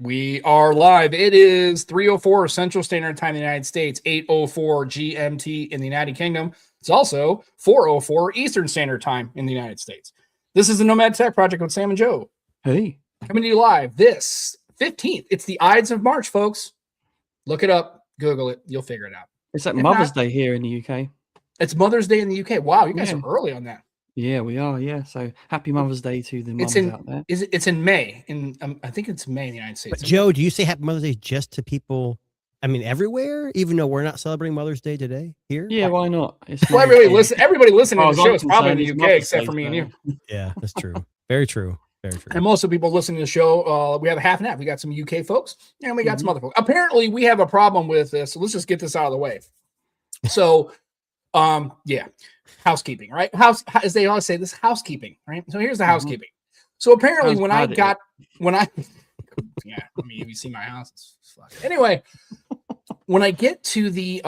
We are live. It is 3:04 Central Standard Time in the United States, 8:04 GMT in the United Kingdom. It's also 4:04 Eastern Standard Time in the United States. This is the Nomad Tech Project with Sam and Joe. Hey. Coming to you live this 15th. It's the Ides of March, folks. Look it up. Google it. You'll figure it out. It's like Mother's Day here in the UK. It's Mother's Day in the UK. Wow, you guys are early on that. Yeah, we are. Yeah, so happy Mother's Day to the mums out there. It's in May. I think it's May in the United States. But Joe, do you say Happy Mother's Day just to people? I mean, everywhere, even though we're not celebrating Mother's Day today here. Yeah, why not? Well, everybody listening to the show is probably in the UK except for me and you. Yeah, that's true. Very true. Very true. And most of the people listening to the show, we have a half and half. We got some UK folks and we got some other folks. Apparently, we have a problem with this. So let's just get this out of the way. So, yeah. Housekeeping, right? As they always say, this housekeeping, right? So here's the housekeeping. So apparently, when I if you see my house, it's fucking. Anyway, when I get to the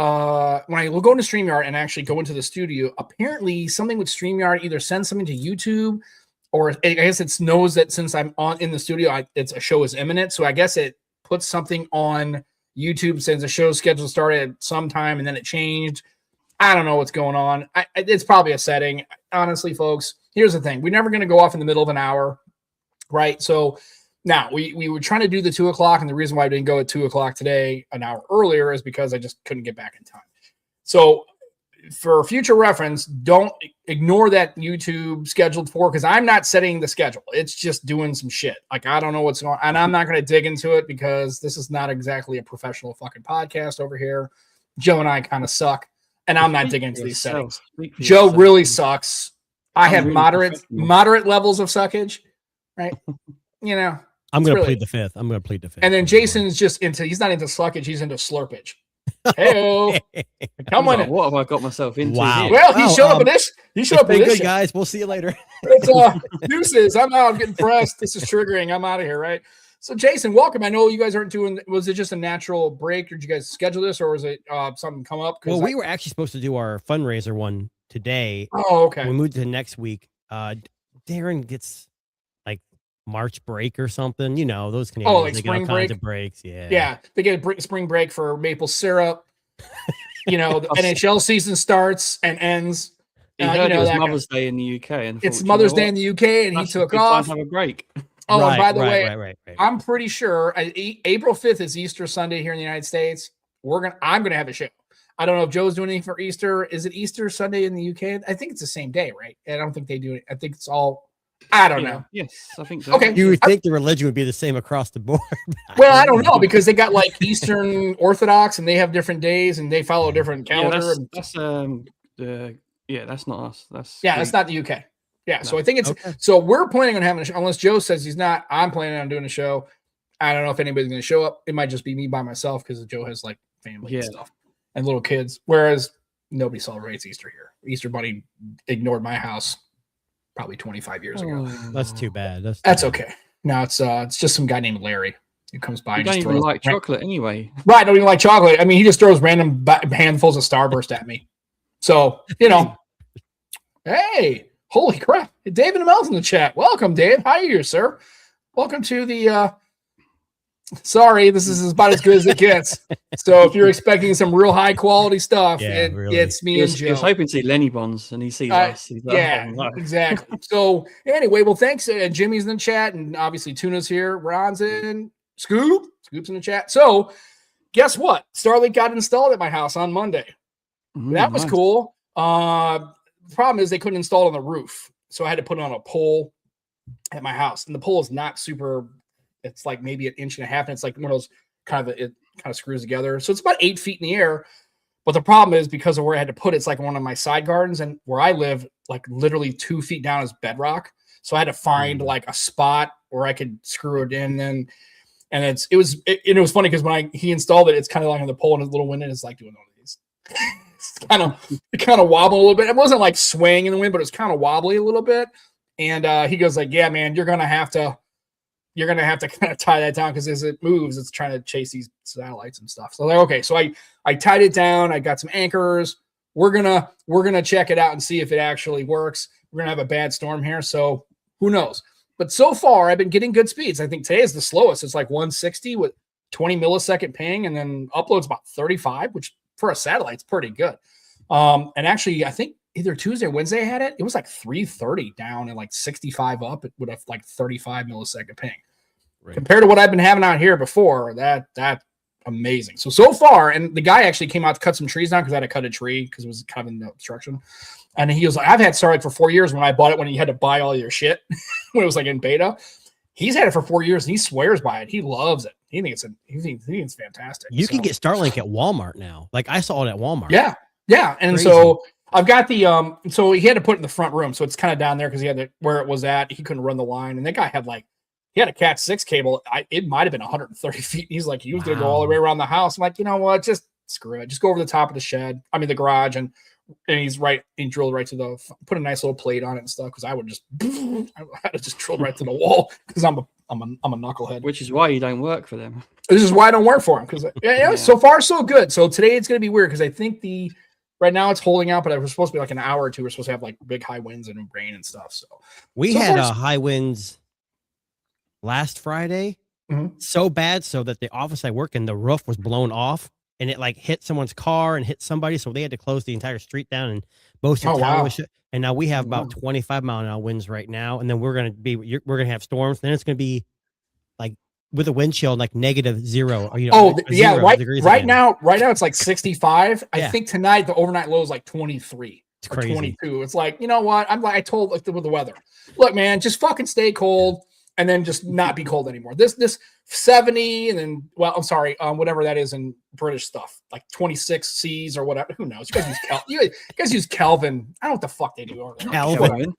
when I will go into StreamYard and actually go into the studio, apparently something with StreamYard either sends something to YouTube, or I guess it knows that since I'm in the studio, it's a show is imminent. So I guess it puts something on YouTube since the show's scheduled to start at some time, and then it changed. I don't know what's going on. It's probably a setting. Honestly, folks, here's the thing. We're never going to go off in the middle of an hour, right? So now we were trying to do the 2 o'clock, and the reason why I didn't go at 2 o'clock today, an hour earlier, is because I just couldn't get back in time. So for future reference, don't ignore that YouTube scheduled for, because I'm not setting the schedule. It's just doing some shit. Like, I don't know what's going on, and I'm not going to dig into it because this is not exactly a professional fucking podcast over here. Joe and I kind of suck. And I'm not digging into these settings. Joe really sucks. I have really moderate levels of suckage, right? You know, I'm going to plead the fifth. And then Jason's he's not into suckage. He's into slurpage. Hey, come on. What have I got myself into? Wow. Here? Well, he showed up in this. He showed up in this. Good, guys. We'll see you later. It's deuces. I'm out. I'm getting pressed. This is triggering. I'm out of here, right? So, Jason, welcome. I know you guys aren't doing. Was it just a natural break? Or did you guys schedule this, or was it something come up? Well, we were actually supposed to do our fundraiser one today. Oh, okay. We moved to next week. Darren gets like March break or something. You know, those Canadians. Like spring break. Kinds of breaks. Yeah. Yeah, they get a spring break for maple syrup. You know, the NHL season starts and ends. It was Mother's Day in the UK, and it's Mother's Day in the UK, and he took off. Have a break. Oh, and by the way, I'm pretty sure April 5th is Easter Sunday here in the United States. I'm gonna have a show. I don't know if Joe's doing anything for Easter. Is it Easter Sunday in the UK? I think it's the same day, right? I don't think they do it. I think it's all. I don't know. Yes, I think so. Okay. You would think the religion would be the same across the board. Well, I don't know, because they got like Eastern Orthodox, and they have different days, and they follow a different calendar. That's not us. That's not the UK. Yeah, no. So I think it's so we're planning on having a show, unless Joe says he's not. I'm planning on doing a show. I don't know if anybody's going to show up. It might just be me by myself because Joe has like family and stuff and little kids. Whereas nobody celebrates Easter here. Easter Bunny ignored my house probably 25 years ago. That's too bad. That's okay. No, it's just some guy named Larry who comes by. You don't even like chocolate anyway. Right, I don't even like chocolate. I mean, he just throws random handfuls of Starburst at me. So hey. Holy crap. David and Mel's in the chat. Welcome, Dave. How are you, sir? Welcome to the sorry, this is about as good as it gets. So if you're expecting some real high quality stuff, it's me and Joe. He was hoping to see Lenny Bonds, and he sees us. Exactly. So anyway, well, thanks. Jimmy's in the chat, and obviously Tuna's here. Ron's in. Scoop's in the chat. So guess what? Starlink got installed at my house on Monday. That was cool. The problem is they couldn't install it on the roof, so I had to put it on a pole at my house. And the pole is not super. It's like maybe an inch and a half, and it's like one of those it kind of screws together. So it's about 8 feet in the air. But the problem is because of where I had to put it, it's like one of my side gardens, and where I live, like literally 2 feet down is bedrock. So I had to find like a spot where I could screw it in. And it was funny because when he installed it, it's kind of like on the pole, and his little window is like doing all of these. It kind of wobbled a little bit. It wasn't like swaying in the wind, but it was kind of wobbly a little bit. And he goes like, "Yeah, man, you're gonna have to kind of tie that down because as it moves, it's trying to chase these satellites and stuff." So like, okay, so I tied it down. I got some anchors. We're gonna check it out and see if it actually works. We're gonna have a bad storm here, so who knows? But so far, I've been getting good speeds. I think today is the slowest. It's like 160 with 20 millisecond ping, and then uploads about 35, which for a satellite is pretty good. And actually, I think either Tuesday or Wednesday I had it. It was like 330 down and like 65 up. It would have like 35 millisecond ping. Right. Compared to what I've been having out here before, that's amazing. So far, and the guy actually came out to cut some trees down because I had to cut a tree because it was kind of in the obstruction. And he was like, I've had Starlink for 4 years. When I bought it, when you had to buy all your shit, when it was like in beta, he's had it for 4 years and he swears by it. He loves it. He thinks it's fantastic. You can get Starlink at Walmart now. Like I saw it at Walmart. Yeah. And crazy. So I've got the so he had to put it in the front room, so it's kind of down there because he had it where it was at. He couldn't run the line, and that guy had he had a Cat 6 cable. It might have been 130 feet. He's like, he was going to go all the way around the house. I'm like, you know what? Just screw it. Just go over the top of the shed. I mean, the garage, and he's right. He drilled right to put a nice little plate on it and stuff. Because I would I had to just drill right to the wall because I'm a knucklehead. Which is why you don't work for them. This is why I don't work for him because so far so good. So today it's going to be weird because I think right now it's holding out, but it was supposed to be like an hour or two. We're supposed to have like big high winds and rain and stuff. So we had high winds last Friday, so bad so that the office I work in, the roof was blown off and it like hit someone's car and hit somebody. So they had to close the entire street down and most of the town was shut. And now we have about 25-mile-an-hour winds right now. And then we're going to have storms. Then it's going to be like with a wind chill, like -0. Right now it's like 65. I think tonight the overnight low is like 23 or 22. It's like, you know what? I told with the weather, look, man, just fucking stay cold. And then just not be cold anymore. This 70 and then whatever that is in British stuff, like 26 C's or whatever. Who knows? You guys use Kelvin. I don't know what the fuck they do. Kelvin.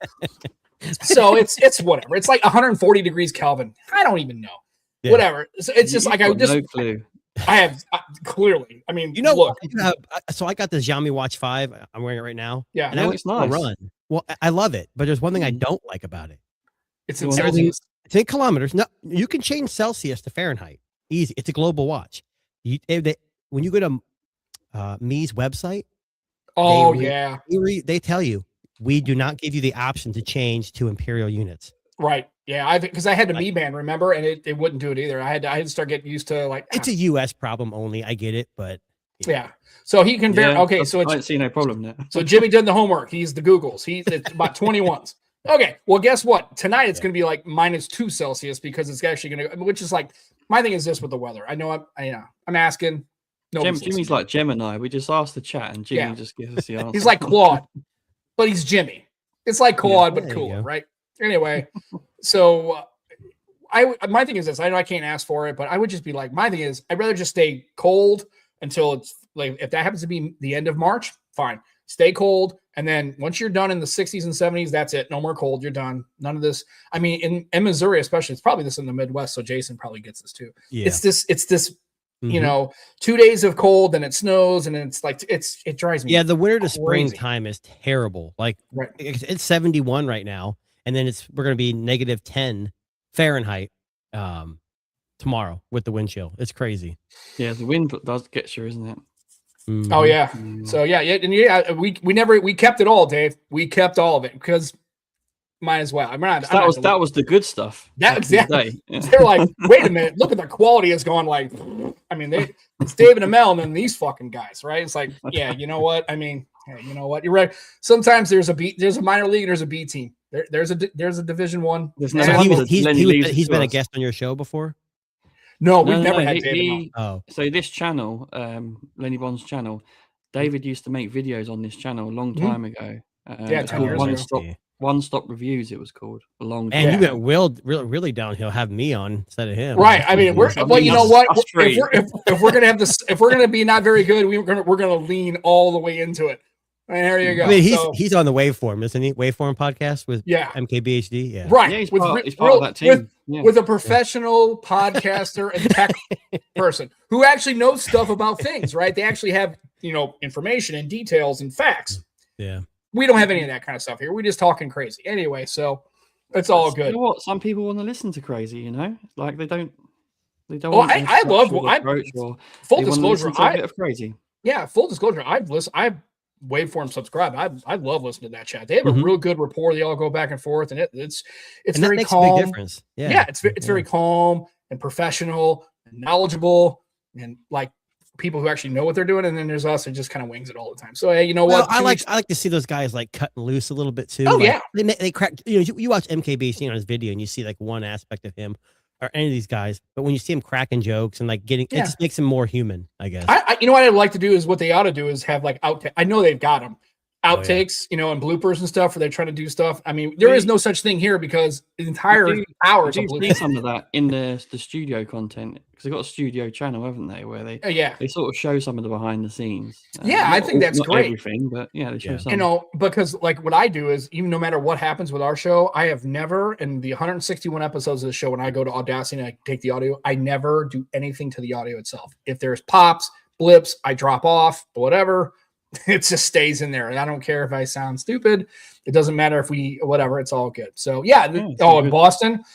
So it's whatever. It's like 140 degrees Kelvin. I don't even know. Yeah. Whatever. So it's just like no clue. I have clearly. I mean, look. So I got this Xiaomi Watch 5. I'm wearing it right now. Yeah, and I went for a run. Well, I love it, but there's one thing I don't like about it. It's in Celsius. It's in kilometers. No, you can change Celsius to Fahrenheit. Easy. It's a global watch. When you go to Mi's website, they tell you we do not give you the option to change to imperial units. Right. Yeah. Because I had the Mi Band, remember, and it wouldn't do it either. I had to start getting used to it's a U.S. problem only. I get it, but yeah. So he can so I don't see no problem there. So Jimmy did the homework. He's the Googles. He's about 21s. Okay, well, guess what? Tonight it's going to be like -2 Celsius because it's actually going to, which is like, my thing is this with the weather. I know I'm asking. Jimmy's like Gemini. We just ask the chat and Jimmy just gives us the answer. He's like Claude, but he's Jimmy. It's like Claude, but cooler, right? Anyway, so my thing is this. I know I can't ask for it, but I would just be like, my thing is I'd rather just stay cold until it's like, if that happens to be the end of March, fine. Stay cold. And then once you're done in the 60s and 70s, that's it. No more cold. You're done. None of this. I mean, in Missouri, especially, it's probably this in the Midwest. So Jason probably gets this too. Yeah. It's this, 2 days of cold and it snows and it's like, it drives me. Yeah. The winter to spring time is terrible. Like it's 71 right now. And then we're going to be -10 Fahrenheit tomorrow with the wind chill. It's crazy. Yeah. The wind does get you, isn't it? Mm-hmm. Oh yeah. So we kept it all, Dave. We kept all of it because might as well. That was the good stuff. Exactly. Yeah. They're like, wait a minute, look at the quality has gone like. I mean, it's David and Mel and then these fucking guys, right? It's like, yeah, you know what? I mean, hey, you know what? You're right. Sometimes there's a minor league and there's a B team. There's a Division One. He's been a guest on your show before. No, we've never had David on. So this channel, Lenny Bond's channel, David used to make videos on this channel a long time ago. 10 years ago. One Stop Reviews, it was called. And you went really downhill. Have me on instead of him, right? I mean, you know what? If we're gonna have this, if we're gonna be not very good, we're gonna lean all the way into it. And there you go. I mean, he's on the Waveform, isn't he? Waveform podcast with MKBHD. Yeah, right. Yeah, he's part of that team. With a professional podcaster and tech person who actually knows stuff about things, right? They actually have, information and details and facts. Yeah. We don't have any of that kind of stuff here. We're just talking crazy. Anyway, so it's all good. You know what? Some people want to listen to crazy, like they don't Well, I love full disclosure. A bit of crazy. Yeah, full disclosure. I've wait for them, subscribe. I love listening to that chat. They have a real good rapport. They all go back and forth, and it's and very that makes calm. a big difference. Yeah, it's very calm and professional and knowledgeable, and like people who actually know what they're doing. And then there's us who just kind of wings it all the time. So hey, you know what? I like to see those guys like cutting loose a little bit too. Oh, like, yeah. They crack. You watch MKBC on his video and you see like one aspect of him or any of these guys, but when you see him cracking jokes and like it just makes him more human, I guess. You know what I'd like to do is what they ought to do is have like I know they've got them outtakes, you know, and bloopers and stuff where they're trying to do stuff. I mean, there is no such thing here because the entire hours of see some of that in the studio content because they've got a studio channel, haven't they, where they they sort of show some of the behind the scenes. I think that's not great. Everything, but they show some. You know, because like what I do is even no matter what happens with our show, I have never in the 161 episodes of the show when I go to Audacity and I take the audio, I never do anything to the audio itself. If there's pops, blips, I drop off, whatever. It just stays in there. And I don't care if I sound stupid. It doesn't matter if whatever, it's all good. So in Boston.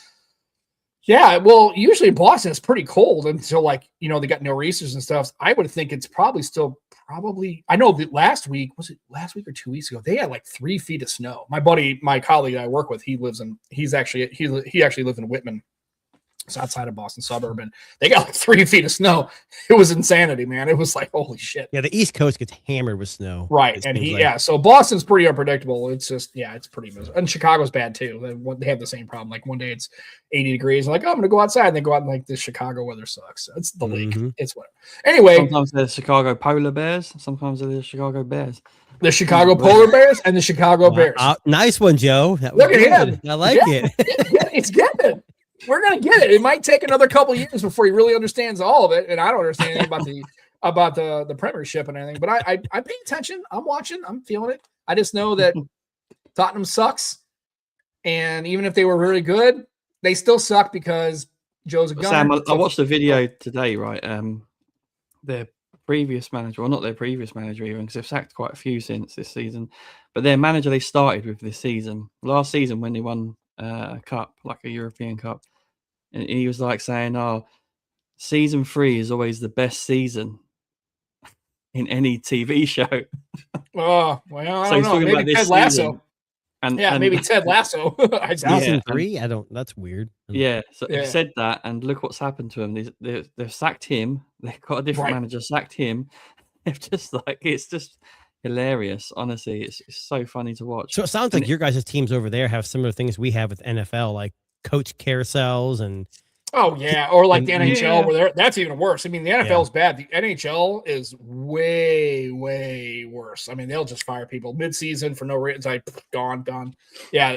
Yeah, well, usually in Boston it's pretty cold until like, you know, they got nor'easters and stuff. I would think it's probably I know that last week or 2 weeks ago, they had like 3 feet of snow. My colleague I work with, he actually lives in Whitman. It's outside of Boston suburb, and they got like 3 feet of snow. It was insanity, man. It was like, holy shit. Yeah, the East Coast gets hammered with snow. Right. And so Boston's pretty unpredictable. It's just, it's pretty miserable. And Chicago's bad too. They have the same problem. Like one day it's 80 degrees. I'm like, I'm going to go outside. And they go out and like this Chicago weather sucks. So it's the league. It's whatever. Anyway. Sometimes they're Chicago Polar Bears. Sometimes they're the Chicago Bears. The Chicago Polar Bears and the Chicago Bears. Nice one, Joe. Look at him. I like it. It's good. We're gonna get it. It might take another couple years before he really understands all of it, and I don't understand anything about the Premiership and everything. But I pay attention. I'm watching. I'm feeling it. I just know that Tottenham sucks, and even if they were really good, they still suck because Joe's a gunner. Sam, I watched the video today. Right, their previous manager, well, not their previous manager even, because they've sacked quite a few since this season. But their manager they started with this season, last season when they won a cup, like a European Cup. And he was like saying, season 3 is always the best season in any TV show. Oh, well, I don't know. Maybe Ted Lasso. Maybe Ted Lasso. Season 3? That's weird. Yeah, so he said that, and look what's happened to him. They've sacked him. They've got a different manager, sacked him. It's just hilarious. Honestly, it's so funny to watch. So it sounds like your guys' teams over there have similar things we have with NFL, like coach carousels and or like the NHL where that's even worse. I mean, the NFL is bad. The NHL is way, way worse. I mean, they'll just fire people mid-season for no reason. It's like gone. Yeah,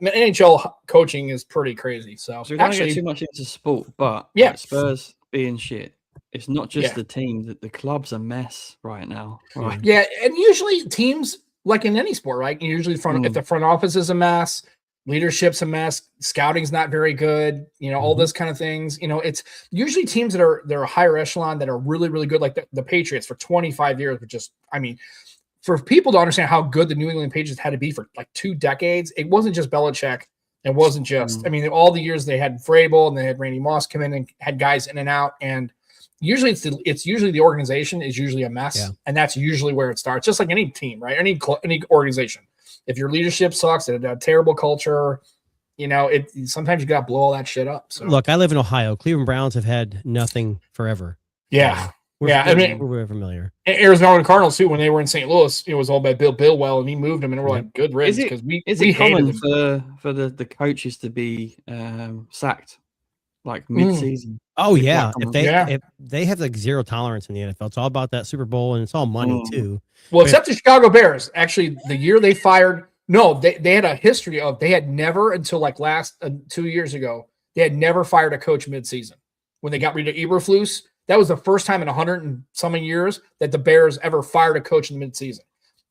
NHL coaching is pretty crazy. So we don't get too much into sport, but Spurs being shit. It's not just the team; that the club's a mess right now. Right? Yeah, and usually teams, like in any sport, right? Usually if the front office is a mess, leadership's a mess, scouting's not very good, you know, all this kind of things. You know, it's usually teams they're a higher echelon that are really, really good, like the Patriots for 25 years, but just, I mean, for people to understand how good the New England Patriots had to be for like 2 decades, it wasn't just Belichick. It wasn't just, I mean, all the years they had Vrabel and they had Randy Moss come in and had guys in and out, and usually it's usually the organization is usually a mess, and that's usually where it starts. Just like any team, right? Any organization. If your leadership sucks and a terrible culture, you know, sometimes you got to blow all that shit up. So look, I live in Ohio. Cleveland Browns have had nothing forever. Yeah. I mean, we're very familiar. Arizona Cardinals too. When they were in St. Louis, it was all about Bill Billwell, and he moved them, and we're like, good riddance, because is it common for the coaches to be sacked like mid-season? Oh yeah, if they have like zero tolerance in the NFL, it's all about that Super Bowl, and it's all money too. Well, except the Chicago Bears. Actually, the year they fired, they had a history of they had never until like last 2 years ago, they had never fired a coach mid-season. When they got rid of Eberflus, that was the first time in 100 and something years that the Bears ever fired a coach in mid-season.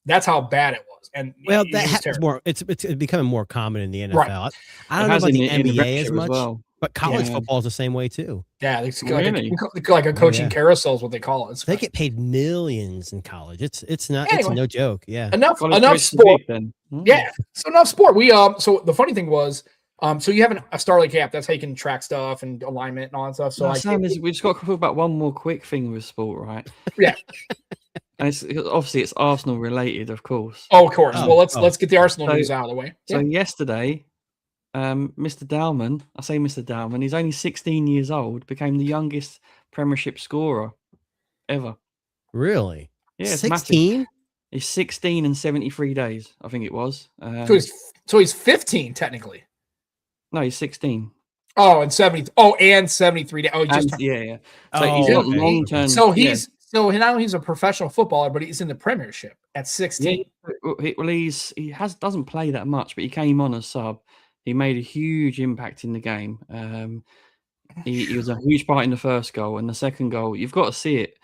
That's how bad it was. And that happens more. It's becoming more common in the NFL. Right. I don't know about the NBA as much. But college football is the same way too. Yeah, it's like a coaching carousel is what they call it. They get paid millions in college. It's no joke. Yeah, enough sport. Then. Yeah, so enough sport. We so the funny thing was, so you have a Starlink app that's how you can track stuff and alignment and all that stuff. So Sam, we just got to talk about one more quick thing with sport, right? Yeah. And it's obviously it's Arsenal related, of course. Oh, of course. Oh, Well, oh. let's get the Arsenal news out of the way. So yesterday, Mr. Dowman, I say Mr. Dowman, he's only 16 years old, became the youngest Premiership scorer ever. Really? Yeah, it's 16? massive. He's 16 and 73 days, I think it was. So he's 15 technically. No, he's 16. Oh, and 70. Oh, and 73 days. Oh, yeah. So Oh, he's not okay. long term. So so now he's a professional footballer, but he's in the Premiership at 16. Yeah, well, he doesn't play that much, but he came on as sub. He made a huge impact in the game. He was a huge part in the first goal, and the second goal. You've got to see it.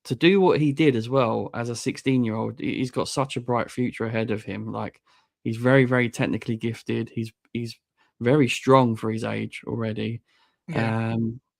To do what he did as well as a 16-year-old, he's got such a bright future ahead of him. Like, he's very, very technically gifted. He's very strong for his age already. Yeah.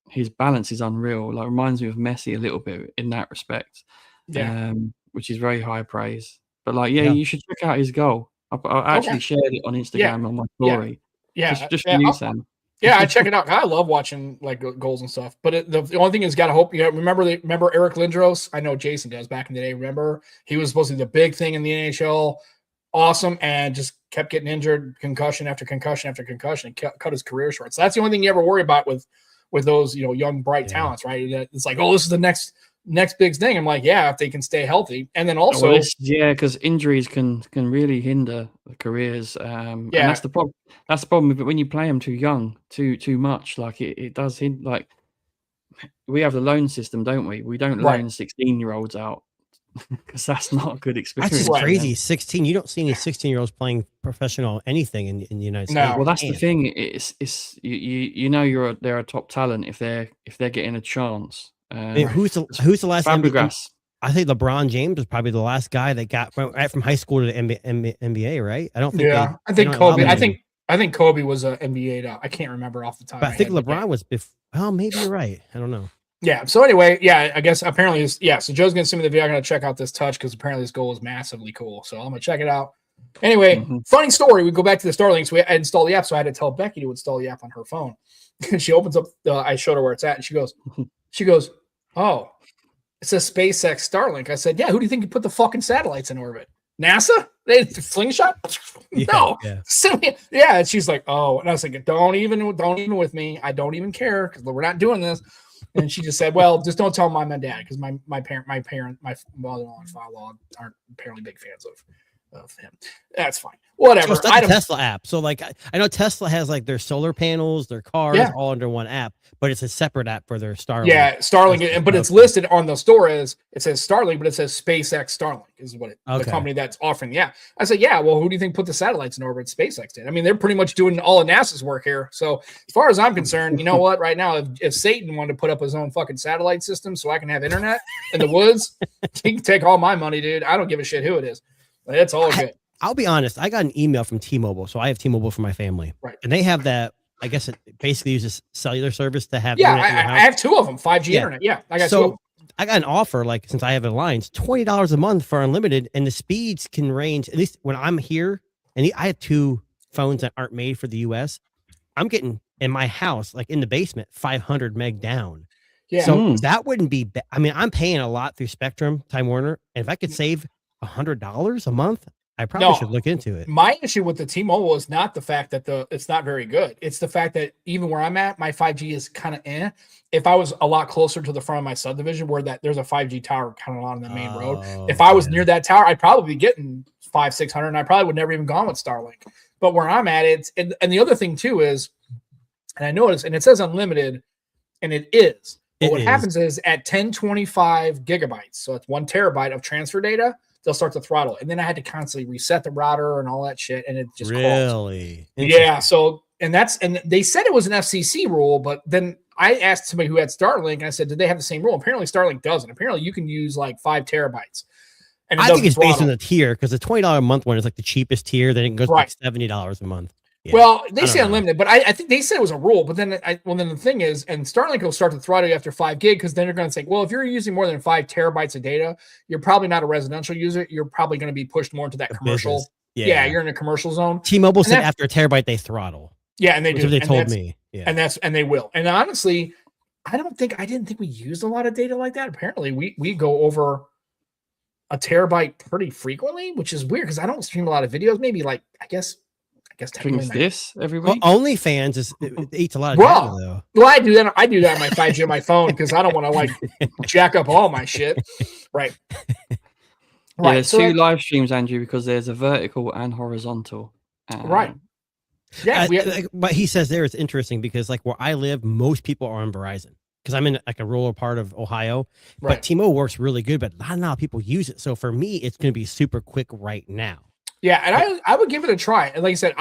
His balance is unreal. Like, reminds me of Messi a little bit in that respect. Yeah. Which is very high praise. But you should check out his goal. I actually shared it on Instagram on my story. Yeah. Just for you, Sam. Yeah, I check it out. I love watching like goals and stuff. But the only thing is, gotta hope. Remember Eric Lindros? I know Jason does back in the day. Remember, he was supposed to be the big thing in the NHL. Awesome, and just kept getting injured, concussion after concussion after concussion, and cut his career short. So that's the only thing you ever worry about with those young bright talents, right? It's like, oh, this is the next big thing. I'm like, yeah, if they can stay healthy, and then also, because injuries can really hinder the careers. And that's the problem. That's the problem with it when you play them too young, too much. Like it does hinder. Like, we have the loan system, don't we? We don't loan 16-year-olds out because that's not a good experience. That's just crazy. 16. You don't see any 16-year-olds playing professional anything in the United States. Well, that's the thing. It's they're a top talent if they're getting a chance. Who's the last Fabregas? I think LeBron James was probably the last guy that got right from high school to the NBA, right? I don't think. Yeah, I think Kobe. I think Kobe was an NBA. I can't remember off the top. But I think LeBron was before. Well, maybe you're right. I don't know. Yeah. So anyway, I guess apparently, So Joe's gonna send me the video. I'm gonna check out this touch because apparently this goal is massively cool. So I'm gonna check it out. Anyway, funny story. We go back to the Starlink. So I installed the app. So I had to tell Becky to install the app on her phone. And she opens up. I showed her where it's at, and she goes, "Oh, it says SpaceX Starlink." I said, "Yeah. Who do you think you put the fucking satellites in orbit? NASA? They slingshot? No. Yeah. And she's like, "Oh," and I was like, "Don't even with me. I don't even care because we're not doing this." And she just said, "Well, just don't tell mom and dad because my mother-in-law and father-in-law aren't apparently big fans of him." That's fine. Whatever. So it's not the Tesla app. So like I know Tesla has like their solar panels, their cars all under one app, but it's a separate app for their Starlink. Yeah, Starlink, but it's listed on the store as it says Starlink, but it says SpaceX Starlink is what the company that's offering the app. I said, yeah, well, who do you think put the satellites in orbit? SpaceX did. I mean, they're pretty much doing all of NASA's work here. So as far as I'm concerned, you know what? Right now, if Satan wanted to put up his own fucking satellite system so I can have internet in the woods, he can take all my money, dude. I don't give a shit who it is. It's all good. I'll be honest. I got an email from T-Mobile, so I have T-Mobile for my family, right? And they have that. I guess it basically uses cellular service to have. Yeah, I have two of them, 5G internet. Yeah, I got two of them. I got an offer, like since I have Alliance, $20 a month for unlimited, and the speeds can range. At least when I'm here, and I have two phones that aren't made for the U.S. I'm getting in my house, like in the basement, 500 meg down. Yeah, so that wouldn't be. I mean, I'm paying a lot through Spectrum, Time Warner, and if I could save $100 a month, I probably should look into it. My issue with the T-Mobile is not the fact that it's not very good. It's the fact that even where I'm at, my 5G is kind of If I was a lot closer to the front of my subdivision where there's a 5G tower kind of on the main road, if I was near that tower, I'd probably be getting 500-600, and I probably would never even gone with Starlink. But where I'm at, and the other thing too is, and I noticed, and it says unlimited, and it is. But what happens is at 1025 gigabytes, so it's 1 terabyte of transfer data, they'll start to throttle. And then I had to constantly reset the router and all that shit. And it just really? Yeah. So, and they said it was an FCC rule, but then I asked somebody who had Starlink and I said, did they have the same rule? Apparently Starlink doesn't. Apparently you can use like 5 terabytes. And I think it's based on the tier because the $20 a month one is like the cheapest tier. Then it goes like $70 a month. Yeah. Well, they say unlimited, but I think they said it was a rule. But then, then the thing is, and Starlink will start to throttle you after 5 gig because then they're going to say, well, if you're using more than 5 terabytes of data, you're probably not a residential user. You're probably going to be pushed more into that commercial. Yeah, you're in a commercial zone. T-Mobile said after a terabyte they throttle. Yeah, and they do. They told me. Yeah, and they will. And honestly, I didn't think we used a lot of data like that. Apparently, we go over. a terabyte pretty frequently, which is weird because I don't stream a lot of videos. Maybe like I guess Streams this every Well, week. OnlyFans it eats a lot of Raw. data though. Well, I do that. I do that on my 5G on my phone because I don't want to like jack up all my shit. Right. Yeah, Right. there's So two live streams, Andrew, because there's a vertical and horizontal. right. Yeah. But he says there it's interesting because like where I live, most people are on Verizon because I'm in like a rural part of Ohio. Right. But T-Mobile works really good, but not a lot of people use it. So for me, it's going to be super quick right now. Yeah, and I would give it a try. And like I said,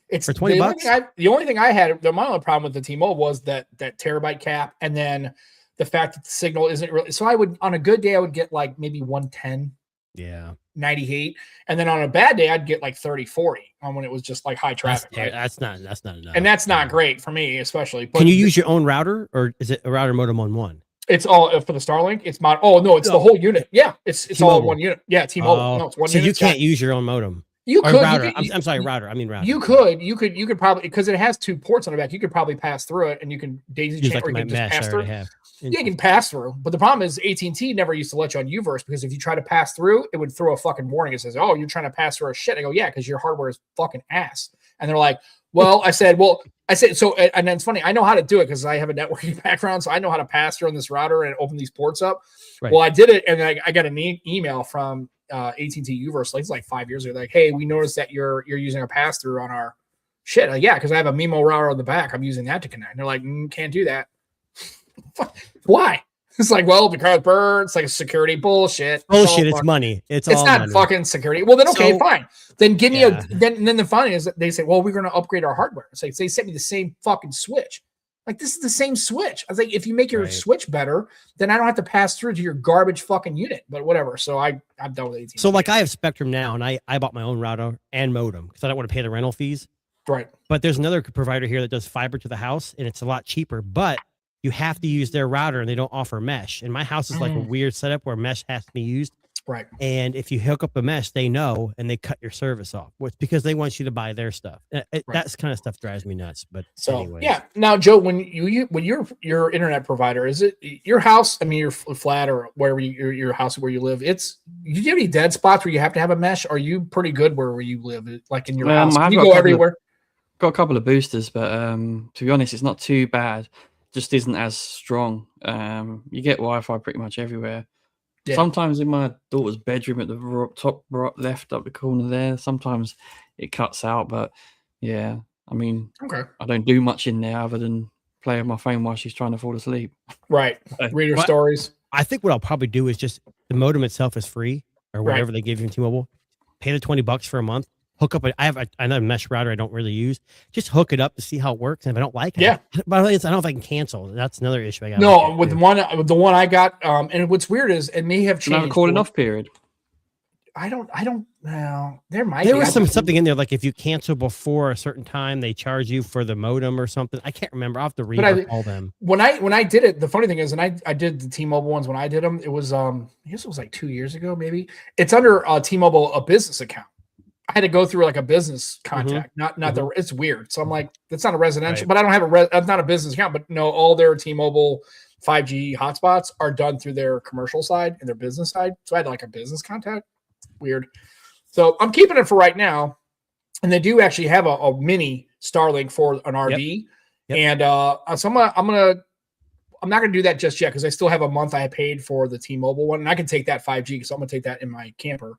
it's for $20. The only thing I had, my only problem with the T-Mobile was that terabyte cap, and then the fact that the signal isn't really. So I would, on a good day, I would get like maybe 110, yeah, 98, and then on a bad day, I'd get like 30, 40 on when it was just like high traffic. That's not enough, and that's not great for me, especially. But can you use your own router, or is it a router modem on one? It's all for the Starlink. It's the whole unit. Yeah, it's all one unit. Yeah, T-Mobile. No, it's one so unit. So you can't use your own modem. You or could. Router. I'm sorry, router. I mean router. You could probably, because it has 2 ports on the back. You could probably pass through it, and you can daisy chain, like or you can just pass through. Yeah, you can pass through. But the problem is AT&T never used to let you on Uverse because if you try to pass through, it would throw a fucking warning. It says, "Oh, you're trying to pass through our shit." I go, "Yeah, because your hardware is fucking ass." And they're like, "Well," I said, so, and then it's funny. I know how to do it because I have a networking background, so I know how to pass through on this router and open these ports up. Right. Well, I did it, and I got an email from AT&T Uverse, it's like 5 years ago. Like, hey, we noticed that you're using a pass through on our shit. Like, yeah, because I have a MIMO router on the back. I'm using that to connect. And they're like, can't do that. Why? It's like, well, because bird. It's like a security bullshit. It's money. It's not money. Fucking security. Well, then okay, fine. Then give me then the funny is that they say, well, we're going to upgrade our hardware. It's like they sent me the same fucking switch. Like, this is the same switch. I was like, if you make your switch better, then I don't have to pass through to your garbage fucking unit. But whatever. So I'm done with AT&T. So like I have Spectrum now, and I bought my own router and modem because I don't want to pay the rental fees. Right. But there's another provider here that does fiber to the house, and it's a lot cheaper. But you have to use their router, and they don't offer mesh. And my house is like a weird setup where mesh has to be used. Right. And if you hook up a mesh, they know, and they cut your service off. It's because they want you to buy their stuff. That's kind of stuff drives me nuts. But so anyways. Yeah. Now, Joe, when your internet provider, is it your house? I mean, your flat or wherever your house where you live. Do you have any dead spots where you have to have a mesh? Are you pretty good where you live? Like in your house, you go everywhere. Got a couple of boosters, but to be honest, it's not too bad. Just isn't as strong. You get Wi-Fi pretty much everywhere. Yeah. Sometimes in my daughter's bedroom at the top right, left up the corner there, sometimes it cuts out. But yeah, I mean, I don't do much in there other than play on my phone while she's trying to fall asleep. Right. Read her stories. I think what I'll probably do is just the modem itself is free or whatever they give you in T-Mobile. Pay the $20 for a month. Hook up. I have another mesh router I don't really use. Just hook it up to see how it works. And if I don't like it, by the way, I don't know if I can cancel. That's another issue I got. No, with the one I got, and what's weird is it may have changed. Not a calling off period. I don't know. There was something in there like if you cancel before a certain time, they charge you for the modem or something. I can't remember. I'll have to read all them. When I did it, the funny thing is, and I did the T-Mobile ones when I did them. It was I guess it was like 2 years ago, maybe. It's under T-Mobile, a business account. I had to go through like a business contact, not the. It's weird. So I'm like, that's not a residential, but I don't have that's not a business account. But no, all their T-Mobile 5G hotspots are done through their commercial side and their business side. So I had like a business contact. Weird. So I'm keeping it for right now, and they do actually have a mini Starlink for an RV, and so I'm not gonna do that just yet because I still have a month I paid for the T-Mobile one, and I can take that 5G, so I'm gonna take that in my camper.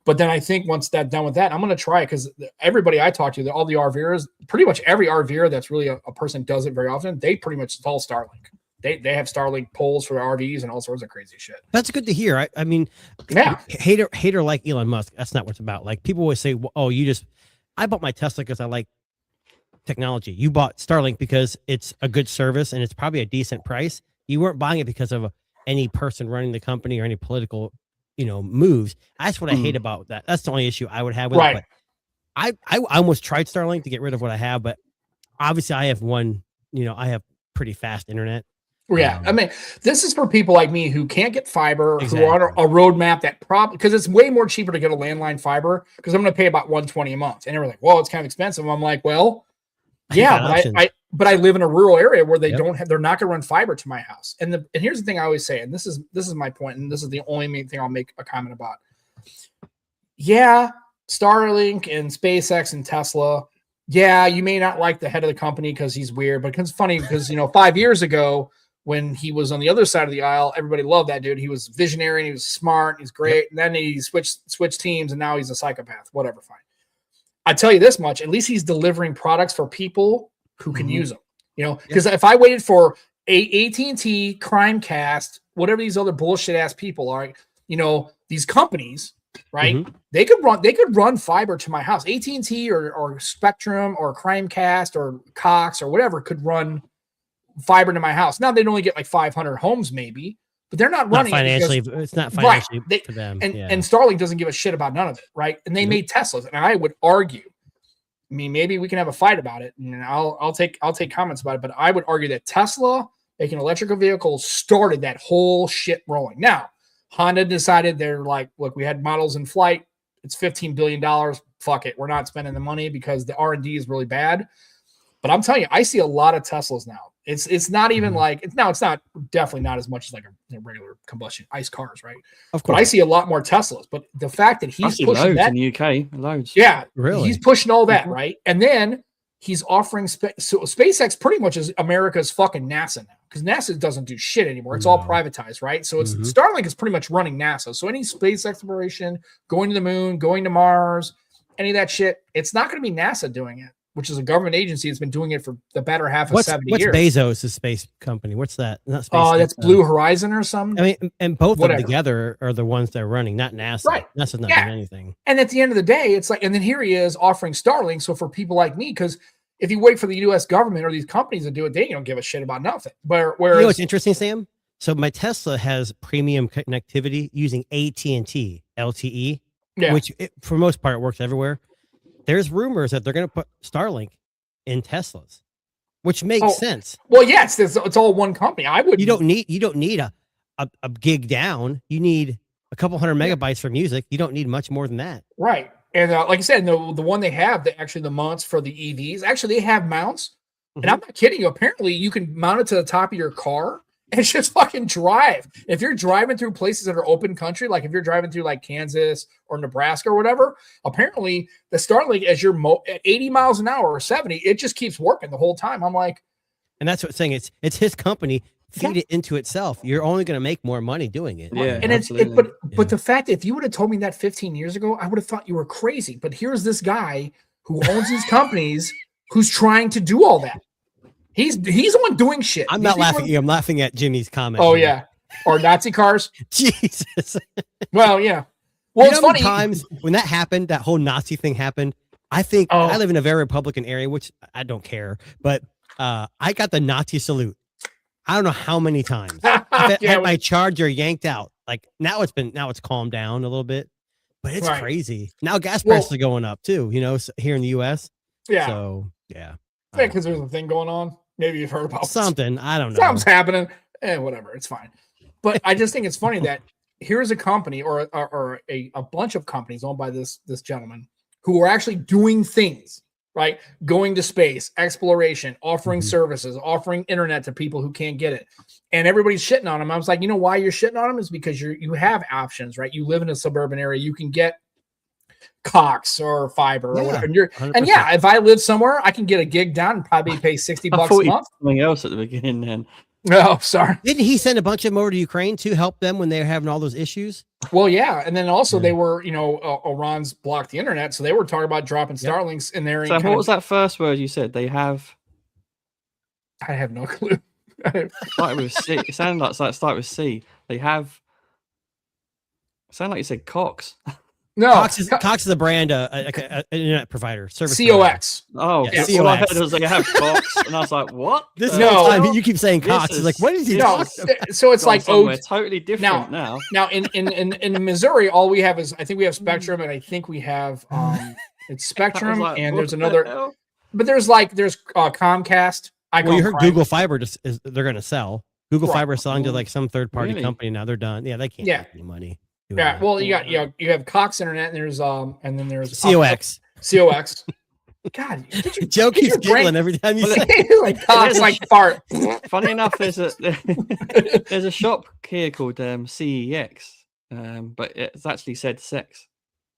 But then I think once that's done with that, I'm gonna try it because everybody I talk to, all the RVers, pretty much every RVer that's really a person does it very often, they pretty much install Starlink. They have Starlink poles for RVs and all sorts of crazy shit. That's good to hear. I mean, hater like Elon Musk. That's not what it's about. Like people always say, "Oh, I bought my Tesla because I like technology. You bought Starlink because it's a good service and it's probably a decent price. You weren't buying it because of any person running the company or any political, moves. That's what I hate about that. That's the only issue I would have with it. But I almost tried Starlink to get rid of what I have, but obviously I have I have pretty fast internet. Yeah, I mean, this is for people like me who can't get fiber, who are on a roadmap that because it's way more cheaper to get a landline fiber because I'm going to pay about $120 a month. And they're like, well, it's kind of expensive. I'm like, well, yeah, but I live in a rural area where they're not going to run fiber to my house. And here's the thing I always say, and this is my point, and this is the only main thing I'll make a comment about. yeah, Starlink and SpaceX and Tesla. Yeah, you may not like the head of the company because he's weird, but it's funny because 5 years ago when he was on the other side of the aisle, everybody loved that dude. He was visionary and he was smart. He's great. Yep. And then he switched teams and now he's a psychopath. Whatever, fine. I tell you this much: at least he's delivering products for people who can use them. Because if I waited for AT&T, Crimecast, whatever these other bullshit ass people are, these companies, right? Mm-hmm. They could run fiber to my house. AT&T or Spectrum or Crimecast or Cox or whatever could run fiber to my house. Now they'd only get like 500 homes maybe, but they're not running financially. It's not financially for them. And Starlink doesn't give a shit about none of it, right? And they made Teslas, and I would argue. I mean, maybe we can have a fight about it, and I'll take comments about it. But I would argue that Tesla making electrical vehicles started that whole shit rolling. Now, Honda decided they're like, look, we had models in flight. It's $15 billion. Fuck it, we're not spending the money because the R&D is really bad. But I'm telling you, I see a lot of Teslas now. It's not even like it's not definitely not as much as like a regular combustion ICE cars, right? Of course, but I see a lot more Teslas. But the fact that he's pushing that in the UK, loads, yeah, really, he's pushing all that, right? And then he's offering so SpaceX pretty much is America's fucking NASA now because NASA doesn't do shit anymore. It's all privatized, right? So it's Starlink is pretty much running NASA. So any space exploration, going to the moon, going to Mars, any of that shit, it's not going to be NASA doing it, which is a government agency that's been doing it for the better half of 70 years. What's Bezos' space company? What's that? Not space. Oh, that's Blue Horizon or something. I mean, and both of them together are the ones that are running, not NASA. Right. NASA's not doing anything. And at the end of the day, it's like, and then here he is offering Starlink. So for people like me, because if you wait for the U.S. government or these companies to do it, they don't give a shit about nothing. Whereas, you know what's interesting, Sam? So my Tesla has premium connectivity using AT&T LTE, which for most part works everywhere. There's rumors that they're going to put Starlink in Teslas, which makes sense. Well, yes, it's all one company. You don't need a gig down. You need a couple hundred megabytes for music. You don't need much more than that. Right. And like I said, the one they have, the mounts for the EVs, actually they have mounts. And I'm not kidding you. Apparently you can mount it to the top of your car and just fucking drive. If you're driving through places that are open country, like if you're driving through like Kansas or Nebraska or whatever, apparently the Starlink, as you're at 80 miles an hour or 70, it just keeps working the whole time. I'm like, and that's what I'm saying. It's his company. Feed it into itself. You're only going to make more money doing it. Yeah, and but the fact that if you would have told me that 15 years ago, I would have thought you were crazy. But here's this guy who owns these companies who's trying to do all that. He's the one doing shit. I'm not laughing. I'm laughing at Jimmy's comment. Oh yeah, or Nazi cars. Jesus. Well, yeah. Well, it's funny. Times when that happened, that whole Nazi thing happened. I think I live in a very Republican area, which I don't care, but I got the Nazi salute. I don't know how many times. I had my Charger yanked out. Like now it's calmed down a little bit, but it's crazy. Now gas prices are going up too, here in the US. Yeah. So yeah. Because there's a thing going on. Maybe you've heard about something. I don't know. Something's happening. Whatever. It's fine. But I just think it's funny that here's a company or a bunch of companies owned by this gentleman who are actually doing things, right? Going to space, exploration, offering services, offering internet to people who can't get it. And everybody's shitting on him. I was like, why you're shitting on him is because you have options, right? You live in a suburban area. You can get Cox or fiber or whatever. And if I live somewhere, I can get a gig down and probably pay $60 a month. Something else at the beginning then. No, sorry. Didn't he send a bunch of them over to Ukraine to help them when they were having all those issues? Well, yeah. And then also they were, Iran's blocked the internet. So they were talking about dropping Starlinks in there. So what was that first word you said? They have. I have no clue. Started with C. It sounded like start with C. They have. It sounded like you said Cox. No, Cox is a brand, like an internet provider, service. COX. Provider. Oh, yeah. All I heard was they have Cox, and I was like, "What?" You keep saying Cox. It's like, what is he? So it's like totally different now. Now in Missouri, all we have is I think we have Spectrum, and I think we have it's Spectrum, and there's another. But there's Comcast. Well, you heard Google Fiber they're going to sell. Google Fiber is selling to like some third party company now. They're done. Yeah, they can't make any money. Yeah, well, you have Cox Internet, and then there's COX. COX. God, Joe keeps giggling every time you say like Cox, like fart. Funny enough, there's a shop here called CEX. but it's actually said sex.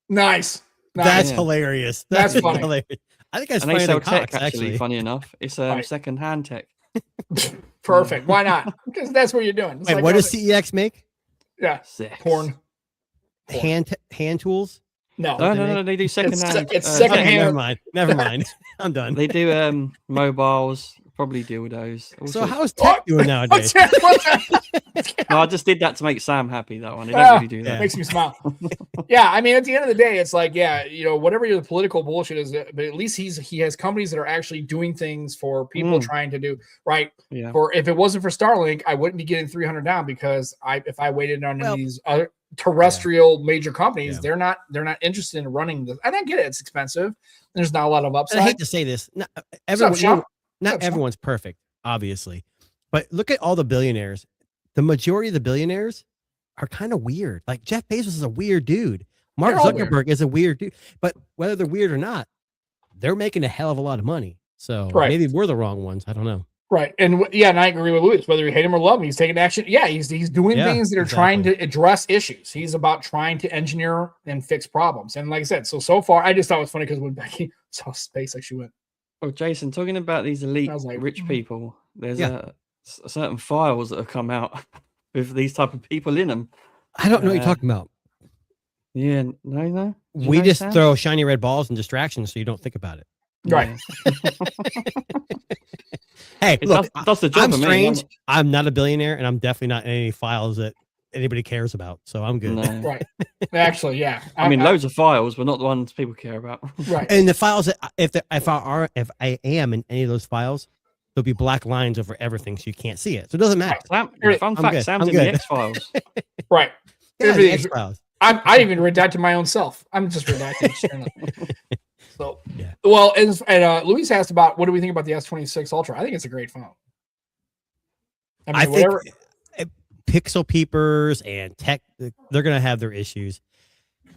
Nice. That's Yeah. hilarious. That's funny. Hilarious. I think that's And they funnier sell than tech, Cox, actually, funny enough. It's Right. second-hand tech. Perfect. Why not? Because that's what you're doing. It's Wait, like what does CEX make? Yeah. Sex. Porn. Hand tools? No. No, they do second-hand. it's Okay, second-hand. never mind. Never mind. I'm done. They do mobiles, probably dildos. all So sorts. how's tech doing nowadays? No, I just did that to make Sam happy, that one. They Ah, don't really do that. Makes me smile. Yeah, I mean, at the end of the day, it's like, yeah, whatever your political bullshit is, but at least he has companies that are actually doing things for people trying to do right. Yeah. For if it wasn't for Starlink, I wouldn't be getting 300 down because if I waited on these other terrestrial major companies, they're not interested in running this. And I get it; it's expensive. There's not a lot of upside. I hate to say this, not everyone's perfect, obviously, but look at all the billionaires. The majority of the billionaires are kind of weird. Like Jeff Bezos is a weird dude. Mark Zuckerberg is a weird dude. But whether they're weird or not, they're making a hell of a lot of money. So maybe we're the wrong ones. I don't know. Right. And and I agree with Louis. Whether you hate him or love him, he's taking action. Yeah, he's doing things that are trying to address issues. He's about trying to engineer and fix problems. And like I said, so far, I just thought it was funny because when Becky saw space, like she went. Oh, Jason, talking about these elite rich people, there's a certain files that have come out with these type of people in them. I don't know what you're talking about. Yeah, no. We just throw shiny red balls and distractions so you don't think about it. Right. Hey, look, that's the job. I'm strange. I'm not a billionaire, and I'm definitely not in any files that anybody cares about. So I'm good. No. Right. Actually, yeah. I mean, loads of files, but not the ones people care about. Right. And the files that if I am in any of those files, there'll be black lines over everything, so you can't see it. So it doesn't matter. Fun fact: Sam's in the X Files. Right. Yeah, the X Files. I even redacted my own self. I'm just redacting. So, yeah. Well, and Luis asked about what do we think about the S26 Ultra? I think it's a great phone. I think pixel peepers and tech, they're going to have their issues.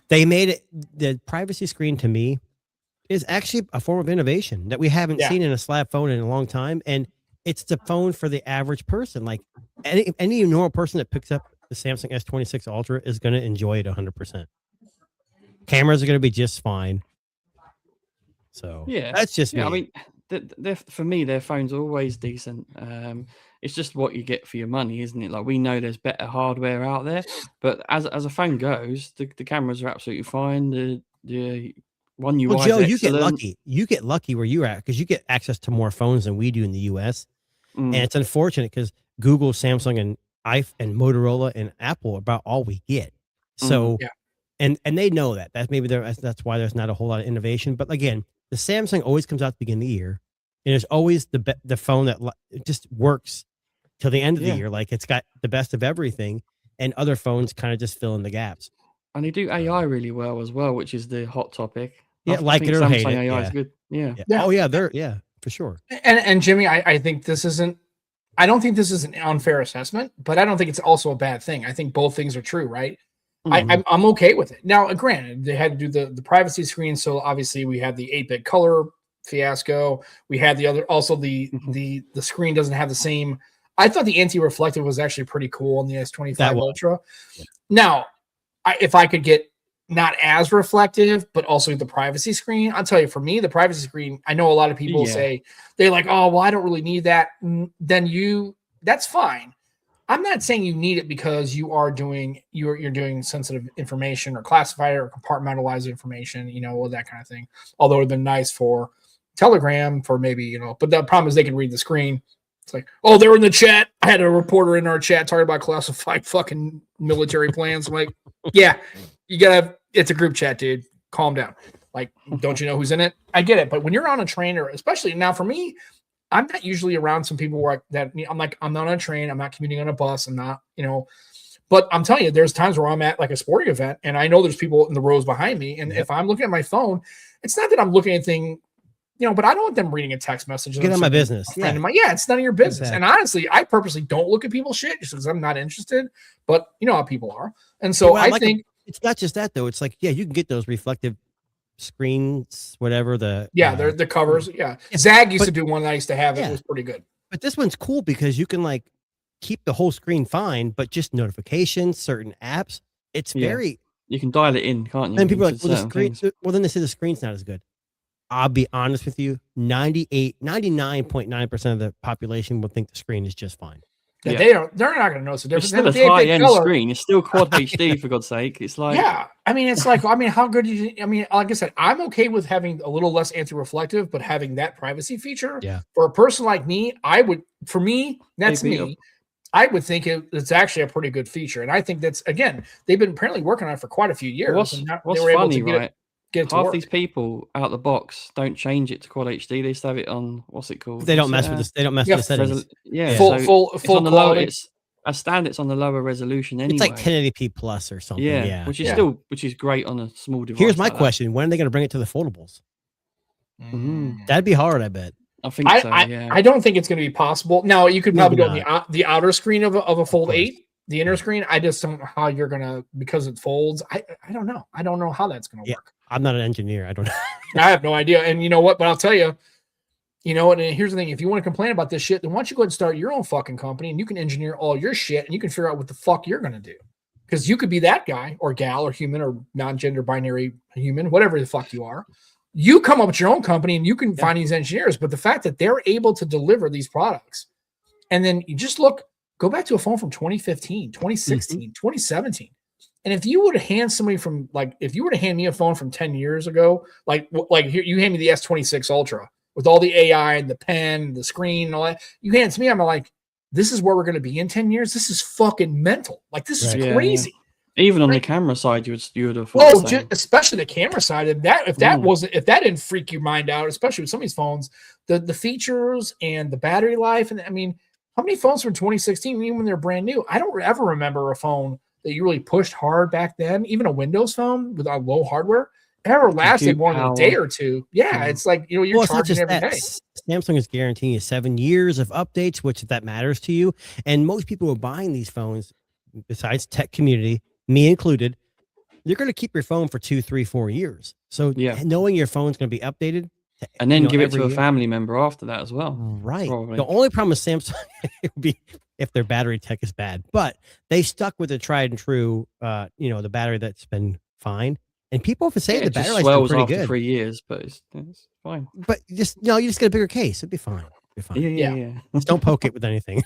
They made it, the privacy screen to me is actually a form of innovation that we haven't seen in a slab phone in a long time. And it's the phone for the average person. Like any normal person that picks up the Samsung S26 Ultra is going to enjoy it 100%. Cameras are going to be just fine. So that's just me. I mean, for me, their phones are always decent. It's just what you get for your money, isn't it? Like we know there's better hardware out there, but as a phone goes, the cameras are absolutely fine. The One UI. Well, Joe, you get lucky. You get lucky where you're at because you get access to more phones than we do in the U.S. And it's unfortunate because Google, Samsung, and Motorola and Apple are about all we get. So, and they know that. That's why there's not a whole lot of innovation. But again, the Samsung always comes out at the beginning of the year, and it's always the phone that just works till the end of the year. Like it's got the best of everything, and other phones kind of just fill in the gaps. And they do AI really well as well, which is the hot topic. Yeah, like it or Samsung hate it. AI is good. Yeah. Oh yeah, for sure. And Jimmy, I think this isn't. I don't think this is an unfair assessment, but I don't think it's also a bad thing. I think both things are true, right? I'm okay with it. Now, granted, they had to do the privacy screen, so obviously we had the 8-bit color fiasco. We had the other, also the screen doesn't have the same. I thought the anti-reflective was actually pretty cool on the S25 Ultra. Yeah. Now, if I could get not as reflective, but also the privacy screen, I'll tell you, for me, the privacy screen, I know a lot of people say they're like, oh, well, I don't really need that. Then that's fine. I'm not saying you need it because you are doing you're doing sensitive information or classified or compartmentalized information, all that kind of thing. Although it would have been nice for Telegram for maybe, but the problem is they can read the screen. It's like, oh, they're in the chat. I had a reporter in our chat talking about classified fucking military plans. I'm like, yeah, it's a group chat, dude. Calm down. Like, don't you know who's in it? I get it. But when you're on a train, or especially now for me, I'm not usually around some people where I'm like, I'm not on a train. I'm not commuting on a bus. I'm not, but I'm telling you, there's times where I'm at like a sporting event and I know there's people in the rows behind me. And if I'm looking at my phone, it's not that I'm looking at anything, but I don't want them reading a text message. Get on my business. It's none of your business. Exactly. And honestly, I purposely don't look at people's shit just because I'm not interested, but you know how people are. And so I think it's not just that though. It's like, you can get those reflective screens, whatever they're the covers. Yeah. Zag used to do one that I used to have. It was pretty good. But this one's cool because you can like keep the whole screen fine, but just notifications, certain apps, It's Yeah. very. You can dial it in, can't you? And people are like, into well, the certain screen. things. Well, then they say the screen's not as good. I'll be honest with you. 99.9% of the population will think the screen is just fine. Yeah. They're not going to notice the It's difference. still a They big high-end color. screen. It's still quad HD, for God's sake. It's like, Yeah, I mean, it's like, I mean, how good is it? I mean, like I said, I'm okay with having a little less anti-reflective, but having that privacy feature for a person like me, for me, that's Hey, Peter. me. I would think it's actually a pretty good feature, and I think that's, again, they've been apparently working on it for quite a few years. What's they were able funny, to get right? it to Half work. these people out the box don't change it to quad HD. They just have it on, what's it called? They don't mess with this. They don't mess with the settings. Full it's on the quality. low. It's as standard. It's on the lower resolution anyway. It's like 1080p plus or something. Yeah, which is great on a small device. Here's my like question: when are they going to bring it to the foldables? That'd be hard, I bet. I think so. Yeah, I don't think it's going to be possible. Now you could probably do it on the outer screen of a Fold 8, the inner screen. I just don't know how you're gonna, because it folds. I don't know. I don't know how that's going to work. I'm not an engineer. I don't know. I have no idea. And you know what? But I'll tell you. You know, and here's the thing: if you want to complain about this shit, then why don't you go ahead and start your own fucking company, and you can engineer all your shit, and you can figure out what the fuck you're going to do. Because you could be that guy or gal or human or non-gender binary human, whatever the fuck you are. You come up with your own company and you can find these engineers. But the fact that they're able to deliver these products, and then you just go back to a phone from 2015, 2016, 2017. And if you were to hand somebody from, like, if you were to hand me a phone from 10 years ago, like here, you hand me the S26 Ultra with all the AI and the pen, the screen, and all that, you hand it to me, I'm like, this is where we're going to be in 10 years. This is fucking mental. Like, this is crazy. Even on the camera side, you would have thought. Especially the camera side. If that didn't freak your mind out, especially with some of these phones, the features and the battery life, and I mean, how many phones from 2016, even when they're brand new? I don't ever remember a phone that you really pushed hard back then, even a Windows phone with low hardware, ever lasted more than a day or two. Yeah, it's like, you know, you're charging every day. Samsung is guaranteeing you 7 years of updates, which, if that matters to you, and most people who are buying these phones, besides tech community, me included, you're going to keep your phone for 2, 3, 4 years. So knowing your phone's going to be updated, and then give it to a family member after that as well. Right. Probably. The only problem with Samsung would be if their battery tech is bad, but they stuck with the tried and true, the battery that's been fine. And people have said the battery life's been pretty good. 3 years, but it's fine. But you just get a bigger case. It'd be fine. Yeah. Just don't poke it with anything.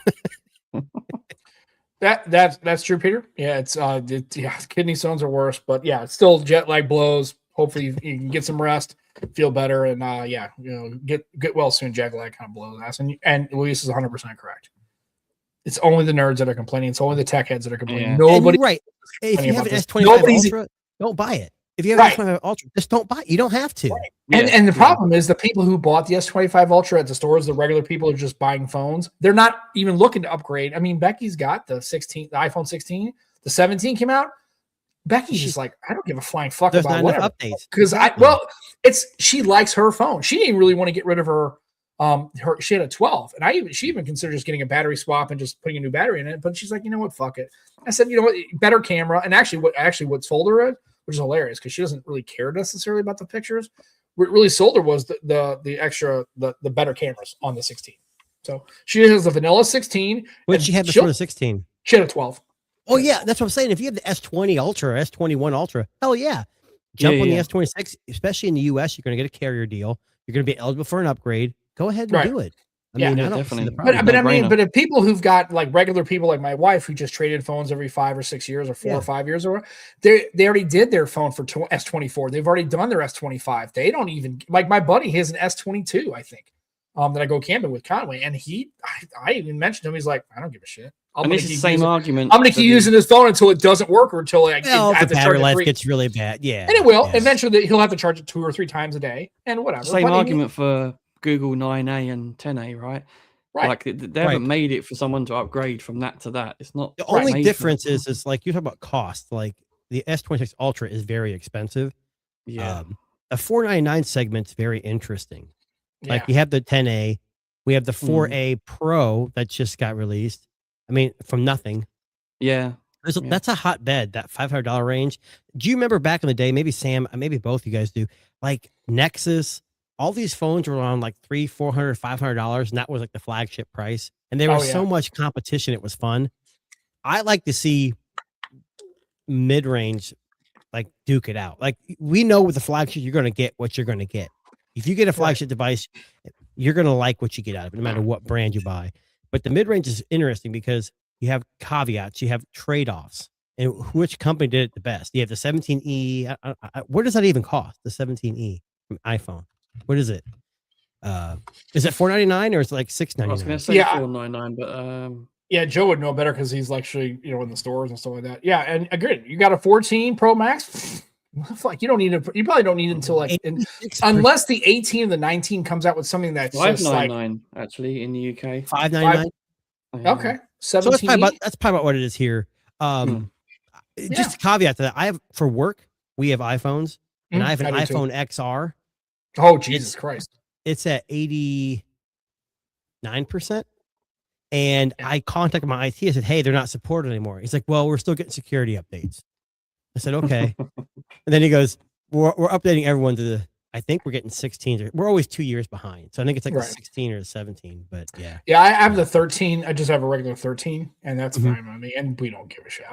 That's true, Peter. Yeah, it's kidney stones are worse, but yeah, it's still jet lag blows. Hopefully you can get some rest, feel better, and get well soon. Jet lag kind of blows ass, and Luis is 100% correct. It's only the nerds that are complaining. It's only the tech heads that are complaining. Nobody, right? If you have an S25 Ultra, don't buy it. If you have an S25 Ultra, just don't buy it. You don't have to. Right. And the problem is the people who bought the S25 Ultra at the stores, the regular people are just buying phones. They're not even looking to upgrade. I mean, Becky's got the iPhone 16. The 17 came out. Becky's just like, I don't give a flying fuck about whatever. Because she likes her phone. She didn't really want to get rid of her. She had a 12, and she even considered just getting a battery swap and just putting a new battery in it. But she's like, you know what, fuck it. I said, you know what, better camera. And what's sold her, which is hilarious because she doesn't really care necessarily about the pictures. What really sold her was the extra, the better cameras on the 16. So she has the vanilla 16. What she had before the 16? She had a 12. Oh yeah, that's what I'm saying. If you have the S20 Ultra or S21 Ultra, hell yeah, jump on the S26. Especially in the US, you're going to get a carrier deal. You're going to be eligible for an upgrade. Go ahead and do it. I mean, definitely. But if people who've got like regular people like my wife who just traded phones every 5 or 6 years or 4 or 5 years, or they already did their phone for S24. They've already done their S25. They don't even, like, my buddy has an S22, I think, that I go camping with Conway, and I even mentioned to him. He's like, I don't give a shit. And it's the same argument. I'm going to keep using his phone until it doesn't work or until I have the battery life gets really bad. Yeah, and it will. Eventually, he'll have to charge it 2 or 3 times a day and whatever. Same argument for Google 9A and 10A, right? Like they haven't made it for someone to upgrade from that to that. It's not. The only difference is like you talk about cost. Like the S26 Ultra is very expensive. Yeah, the 499 segment's very interesting. Like we have the 10A, we have the 4A Pro that just got released. I mean, from nothing. Yeah. That's a hotbed, that $500 range. Do you remember back in the day? Maybe Sam, maybe both you guys do. Like Nexus, all these phones were on like $300, $400, $500, and that was like the flagship price. And there was so much competition; it was fun. I like to see, mid-range like duke it out. Like we know with the flagship, you're going to get what you're going to get. If you get a flagship device, you're going to like what you get out of it, no matter what brand you buy. But the mid-range is interesting because you have caveats, you have trade-offs, and which company did it the best? You have the 17E. What does that even cost? The 17E from iPhone. What is it? Is it $499 or is it like $699? I was going to say $499, but yeah, Joe would know better because he's actually in the stores and stuff like that. Yeah, and agreed. You got a 14 Pro Max. Like you don't need it. You probably don't need it until like unless the 18 and the 19 comes out with something that's $599 actually in the UK. $599. Okay, 17. So that's probably about what it is here. Just a caveat to that, I have for work we have iPhones and I have an iPhone XR. Oh Jesus Christ! It's at 89%. And I contacted my IT. I said, "Hey, they're not supported anymore." He's like, "Well, we're still getting security updates." I said, "Okay." And then he goes, "We're updating everyone to the. I think we're getting 16. We're always 2 years behind, so I think it's like a 16 or a 17." But yeah, I have the 13. I just have a regular 13, and that's fine by me. And we don't give a shit.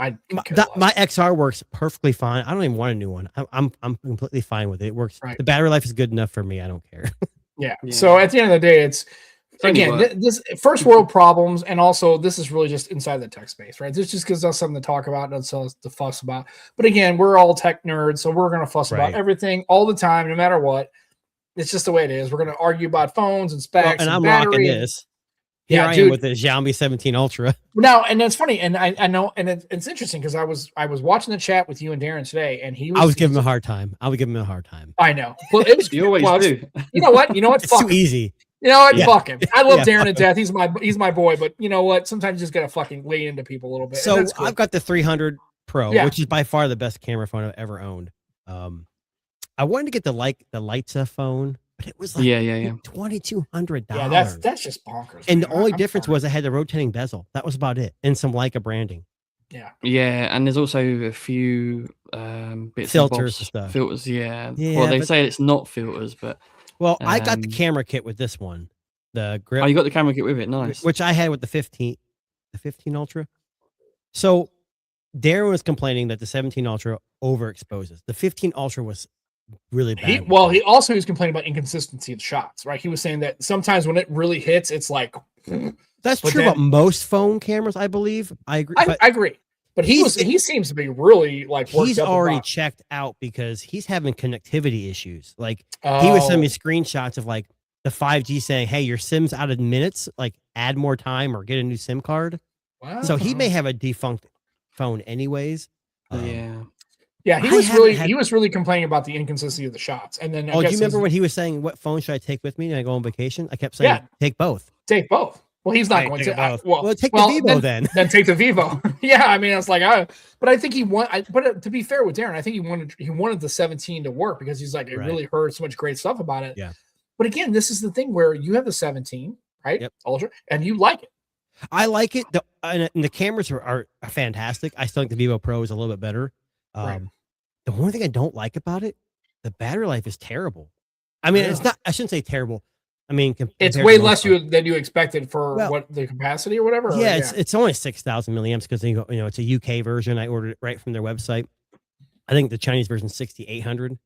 My XR works perfectly fine. I don't even want a new one. I'm completely fine with it. It works. The battery life is good enough for me. I don't care. Yeah. So at the end of the day, it's. Again, this first world problems, and also this is really just inside the tech space, right? This just gives us something to talk about and to fuss about. But again, we're all tech nerds, so we're going to fuss about everything all the time, no matter what. It's just the way it is. We're going to argue about phones and specs. And I'm battery. rocking this. Here I am with the Xiaomi 17 Ultra. Now, and that's funny, and I know, and it's interesting because I was watching the chat with you and Darren today, and I was giving him a hard time. I know. I know. Well, it was. You always do. You know what? It's too easy. You know what? Fuck him. I love Darren to death. He's my boy, but you know what? Sometimes you just gotta fucking lay into people a little bit. So I've got the 300 Pro, which is by far the best camera phone I've ever owned. I wanted to get the Lightsa phone, but it was like $2,200. Yeah, that's just bonkers. And the only difference was I had the rotating bezel. That was about it, and some Leica branding. Yeah, and there's also a few bits filters and stuff. Filters, yeah. Well, they say it's not filters, but. Well, I got the camera kit with this one. The grip. Oh, you got the camera kit with it. Nice. Which I had with the 15 Ultra. So Darren was complaining that the 17 Ultra overexposes. The 15 Ultra was really bad. He was complaining about inconsistency of shots, right? He was saying that sometimes when it really hits, it's like that's true about most phone cameras, I believe. I agree. I agree. But he seems to be really like he's already checked out because he's having connectivity issues. Like he was sending me screenshots of like the 5G saying, "Hey, your SIM's out of minutes. Like add more time or get a new SIM card." Wow. So he may have a defunct phone, anyways. Yeah. He was really complaining about the inconsistency of the shots. And then do you remember when he was saying, "What phone should I take with me when I go on vacation?" I kept saying, "Take both. Take both." Well, he's not going to. Take the Vivo then. Then take the Vivo. Yeah, I mean, it's like, but I think he want. But to be fair with Darren, I think he wanted the 17 to work because he's like, it really heard so much great stuff about it. Yeah. But again, this is the thing where you have the 17, right? Yep. Ultra, and you like it. I like it. And the cameras are fantastic. I still think the Vivo Pro is a little bit better. The one thing I don't like about it, the battery life is terrible. I mean, it's not. I shouldn't say terrible. I mean, it's way less than you expected for what the capacity or whatever. Yeah, it's only 6,000 milliamps because it's a UK version. I ordered it right from their website. I think the Chinese version is 6,800.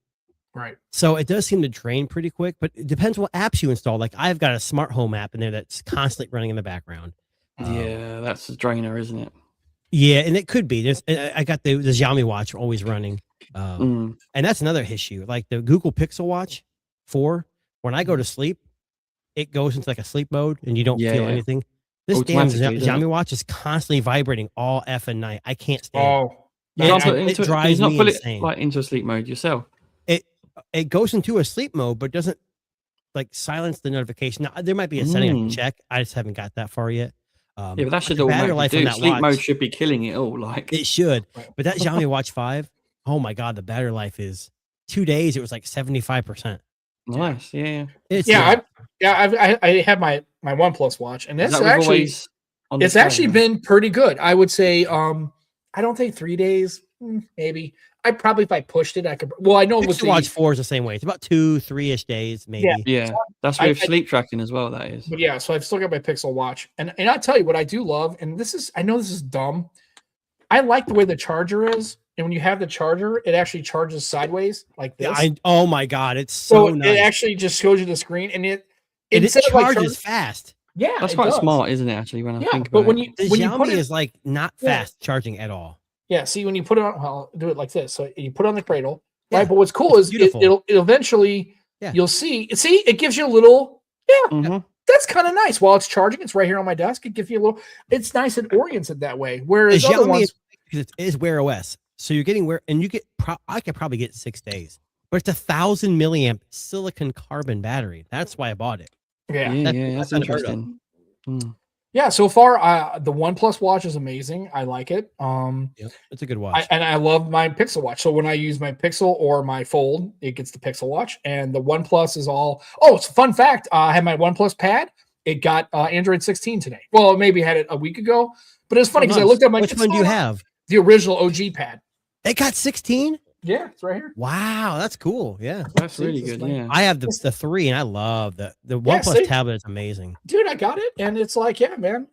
Right. So it does seem to drain pretty quick, but it depends what apps you install. Like I've got a smart home app in there that's constantly running in the background. Yeah, that's a drainer, isn't it? Yeah, and it could be. I got the Xiaomi watch always running, and that's another issue. Like the Google Pixel Watch 4, when I go to sleep, it goes into like a sleep mode and you don't feel anything. This damn Xiaomi watch is constantly vibrating all effing night. I can't stand it. It drives me insane. Like into sleep mode yourself. It goes into a sleep mode, but doesn't like silence the notification. Now, there might be a setting I can check. I just haven't got that far yet. Yeah, but that should automatically do. Sleep mode should be killing it all. Like it should. But that Xiaomi Watch 5, oh my god, the battery life is 2 days. It was like 75%. Nice, yeah. I have my OnePlus watch, and it's actually been pretty good. I would say, I don't think 3 days, maybe. I probably if I pushed it, I could. Well, I know with the Watch 4 is the same way. It's about 2-3ish days, maybe. Yeah, so that's with sleep tracking as well. That is. But yeah, so I've still got my Pixel Watch, and I tell you what I do love, and I know this is dumb. I like the way the charger is and when you have the charger, it actually charges sideways like this. Yeah, oh my god, it's so nice. It actually just shows you the screen, and it charges fast. Yeah, that's quite smart, isn't it? Actually, when I think about it, the Xiaomi is like not fast charging at all. Yeah, see, when you put it on, well, do it like this. So you put it on the cradle, right? But what's cool is it'll eventually, you'll see, it gives you a little, that's kind of nice. While it's charging, it's right here on my desk. It gives you a little, it's nice and oriented that way. Whereas other ones, because it is Wear OS, so you're getting and you get, I could probably get 6 days, but it's 1,000 milliamp silicon carbon battery. That's why I bought it. Yeah, that's interesting. Yeah, so far, the OnePlus watch is amazing. I like it. It's a good watch. And I love my Pixel watch. So when I use my Pixel or my Fold, it gets the Pixel watch. And the OnePlus is all... Oh, it's a fun fact. I had my OnePlus pad. It got Android 16 today. Well, maybe had it a week ago. But it's funny because I looked at my... Which one do you have? The original OG pad. It got 16? Yeah, it's right here. Wow, that's cool. Yeah, that's really good. Yeah, I have the 3, and I love the OnePlus tablet. Is amazing, dude. I got it, and it's like, yeah, man.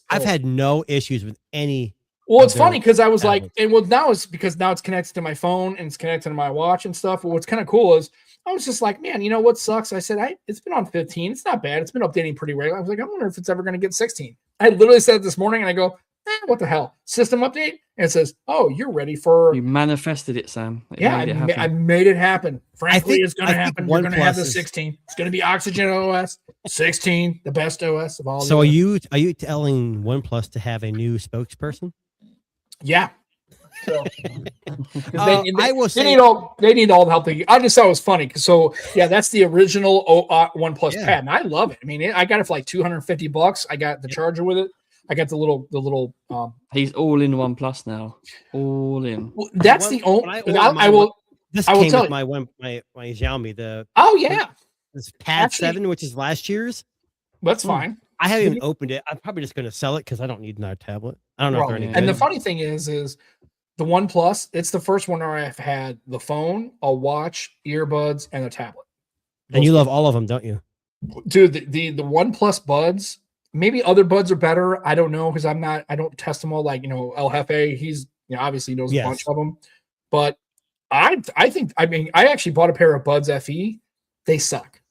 I've had no issues with any. Well, it's funny because I was tablets. Now it's because now it's connected to my phone and it's connected to my watch and stuff. But what's kind of cool is I was just like, man, you know what sucks? I said, it's been on 15. It's not bad. It's been updating pretty regularly. I was like, I wonder if it's ever going to get 16. I literally said it this morning, and I go, what the hell? System update? And it says, oh, you're ready for... You manifested it, Sam. I made it happen. Frankly, it's going to happen. We're going to have the 16. It's going to be Oxygen OS 16, the best OS of all. So are you telling OnePlus to have a new spokesperson? Yeah. So, they need all the help they get. I just thought it was funny. So yeah, that's the original OnePlus pad, and I love it. I mean, I got it for like $250. I got the charger with it. I got the little. He's all in OnePlus now. All in. Well, that's the only. I will tell you my Xiaomi. This Pad 7, which is last year's. That's fine. I haven't even opened it. I'm probably just going to sell it because I don't need another tablet. I don't know if they're any good. And the funny thing is the OnePlus. It's the first one where I've had the phone, a watch, earbuds, and a tablet. And you love all of them, don't you? Dude, the OnePlus buds. Maybe other buds are better. I don't know because I don't test them all. Like, El Jefe, he's obviously knows a bunch of them. But I actually bought a pair of Buds FE. They suck.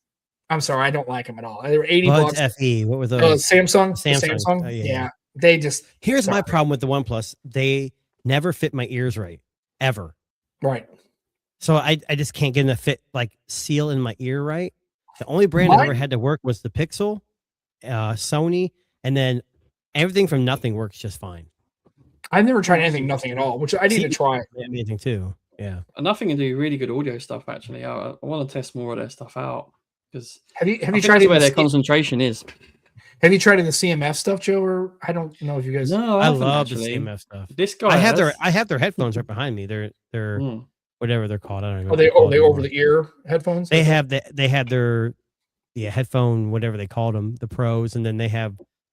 I'm sorry, I don't like them at all. They were $80. Buds FE. What were those? Samsung. Oh, yeah. They just. Here's my problem with the OnePlus. They never fit my ears right, ever. Right. So I just can't get them to fit, like, seal in my ear right. The only brand I ever had to work was the Pixel. Sony, and then everything from Nothing works just fine. I've never tried anything Nothing at all, which I need to try. Amazing too. Yeah, Nothing can do really good audio stuff. Actually, I want to test more of their stuff out because have you tried where their concentration is? Have you tried in the CMF stuff, Joe? Or I don't know if you guys. No, I love the CMF stuff. This guy, I have their headphones right behind me. They're whatever they're called. I don't know. They over the ear headphones. They have their headphone, whatever they called them, the pros, and then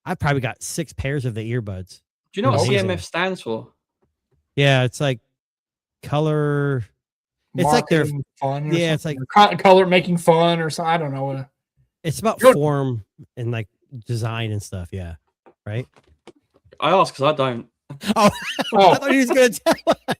I probably got 6 pairs of the earbuds. Do you know what CMF stands for? Yeah, it's like color. It's like they're fun. Yeah, it's like color making fun or something. I don't know. It's about form and like design and stuff. Yeah, right. I asked because I don't. Oh, I thought he was going to tell us.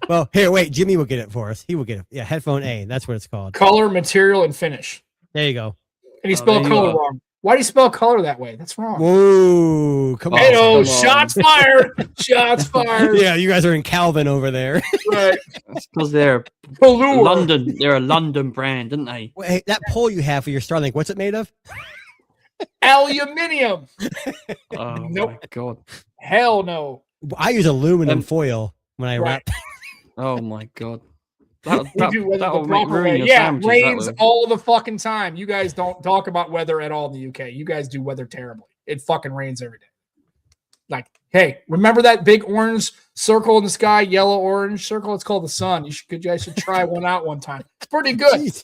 Well, here, wait. Jimmy will get it for us. He will get it. Yeah, headphone A. That's what it's called. Color, material, and finish. There you go. And he spelled color wrong. Why do you spell color that way? That's wrong. Whoa, come on. Hey, shots fired. Shots fired. Yeah, you guys are in Calvin over there. Right. That's because they're London. They're a London brand, aren't they? Wait, that pole you have for your Starlink, what's it made of? Aluminium. Oh, my God. Hell no. I use aluminum foil when I wrap. Oh, my God. That'll ruin your sandwiches, rains all the fucking time. You guys don't talk about weather at all in the UK. You guys do weather terribly. It fucking rains every day. Like, hey, remember that big orange circle in the sky, yellow orange circle? It's called the sun. You guys should try one out one time. It's pretty good. Jesus.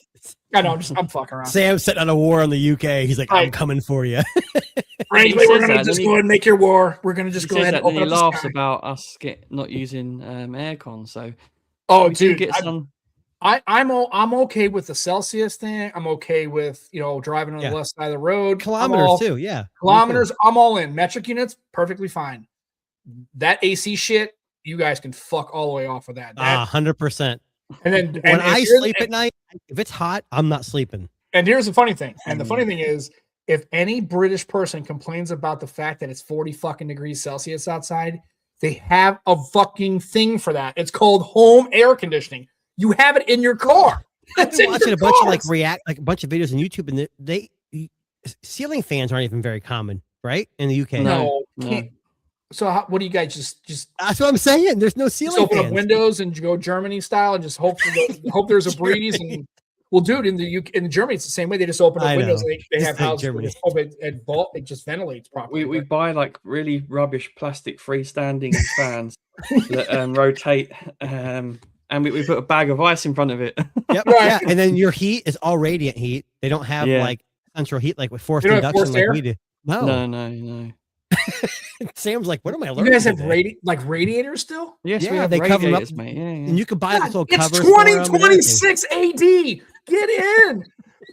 I know. I'm fucking around. Sam's setting on a war on the UK. He's like, I'm coming for you. Frankly, we're gonna just go ahead and make your war. We're gonna just go ahead and open up the sky. He laughs about us not using aircon. So, dude, get some. I'm okay with the Celsius thing. I'm okay with driving on the left side of the road. Kilometers too, yeah. Kilometers. I'm all in. Metric units, perfectly fine. That AC shit, you guys can fuck all the way off of that. 100%. And then When I sleep at night, if it's hot, I'm not sleeping. And here's the funny thing. And the funny thing is, if any British person complains about the fact that it's 40 fucking degrees Celsius outside, they have a fucking thing for that. It's called home air conditioning. You have it in your car. I've been watching a bunch of a bunch of videos on YouTube, and they ceiling fans aren't even very common, right? In the UK. No. So what do you guys just that's what I'm saying. There's no ceiling just open fans. up windows and go Germany style and just hope there's a breeze. And well, dude, in the UK, in Germany, it's the same way. They just open up windows. And they have houses. Just hope it just ventilates properly. We buy like really rubbish plastic freestanding fans that rotate, and we put a bag of ice in front of it. Yep. Right. Yeah. And then your heat is all radiant heat. They don't have like central heat like with forced induction like we do. No. Sam's like, what am I learning? You guys have radiators still? Yes, we have they cover them up, mate. Yeah. And you can buy this little it's covers. 2026 AD. Get in.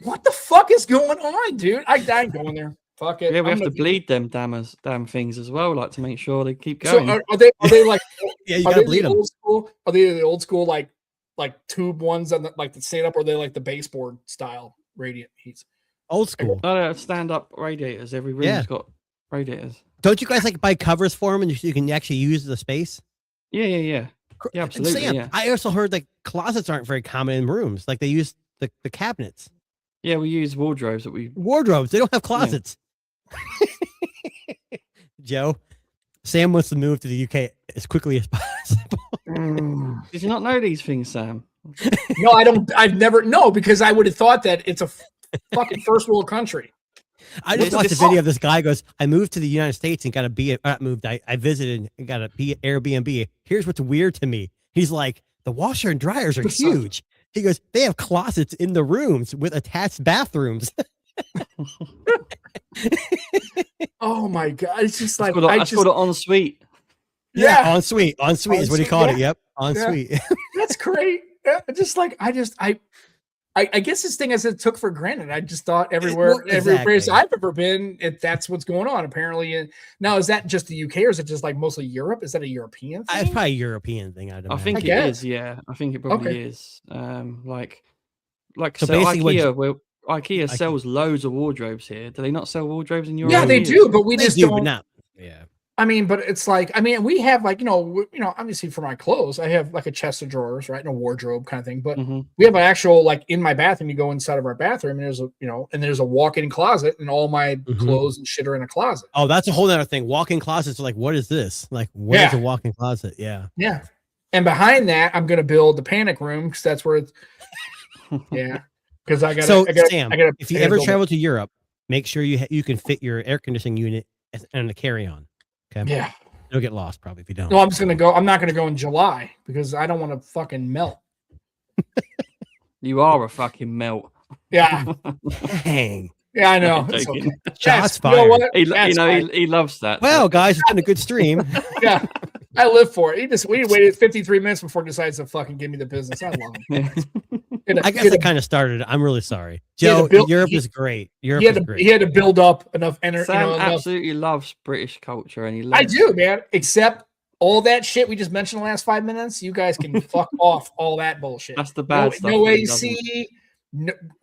What the fuck is going on, dude? I ain't going there. Fuck it. Yeah, we have to bleed them damn things as well, like to make sure they keep going. So are they like? Yeah, you gotta bleed them. Old school? Are they the old school like tube ones and like the stand up, or are they like the baseboard style radiant heats? Old school. No, stand up radiators. Every room's got radiators. Don't you guys like buy covers for them and you can actually use the space? Yeah, absolutely. Sam, I also heard like closets aren't very common in rooms. Like they use the cabinets. Yeah, we use wardrobes Wardrobes. They don't have closets. Yeah. Joe, Sam wants to move to the UK as quickly as possible. Did you not know these things, Sam? No, I don't. I've never because I would have thought that it's a fucking first world country. I just watched a video of this guy goes, I moved to the United States and got I visited and got a Airbnb. Here's what's weird to me. He's like, the washer and dryers are huge. He goes, they have closets in the rooms with attached bathrooms. Oh my God. It's just like, I called it ensuite. Yeah, ensuite. Ensuite is what he called it. Yep. Ensuite. Yeah. That's great. Just like, I guess this thing as it took for granted. I just thought every place I've ever been, that's what's going on. Apparently, now is that just the UK or is it just like mostly Europe? Is that a European thing? It's probably a European thing. I think it is. Yeah, I think it probably is. Like so basically, IKEA sells loads of wardrobes here. Do they not sell wardrobes in Europe? Yeah, they do, but we just don't. But not. Yeah. I mean, but it's like, we have like, obviously for my clothes, I have like a chest of drawers, right? And a wardrobe kind of thing. But we have an actual, like in my bathroom, you go inside of our bathroom and there's a walk-in closet and all my clothes and shit are in a closet. Oh, that's a whole other thing. Walk-in closets are like, what is this? Like, what is a walk-in closet? Yeah. Yeah. And behind that, I'm going to build the panic room because that's where it's, Because Sam, if you ever travel to Europe, make sure you can fit your air conditioning unit and a carry-on. Okay. Yeah. You'll get lost probably if you don't. No, I'm not gonna go in July because I don't want to fucking melt. You are a fucking melt. Yeah. Dang. Yeah, I know. Okay. Shots fired. He loves that. Well, guys, it's been a good stream. Yeah. I live for it. We waited 53 minutes before he decides to fucking give me the business. I love him. I guess it kind of started. I'm really sorry. Joe, Europe is great. Europe is great. He had to build up enough energy. Sam absolutely loves British culture, and I do, man. Except all that shit we just mentioned the last 5 minutes. You guys can fuck off all that bullshit. That's the bad stuff. No AC,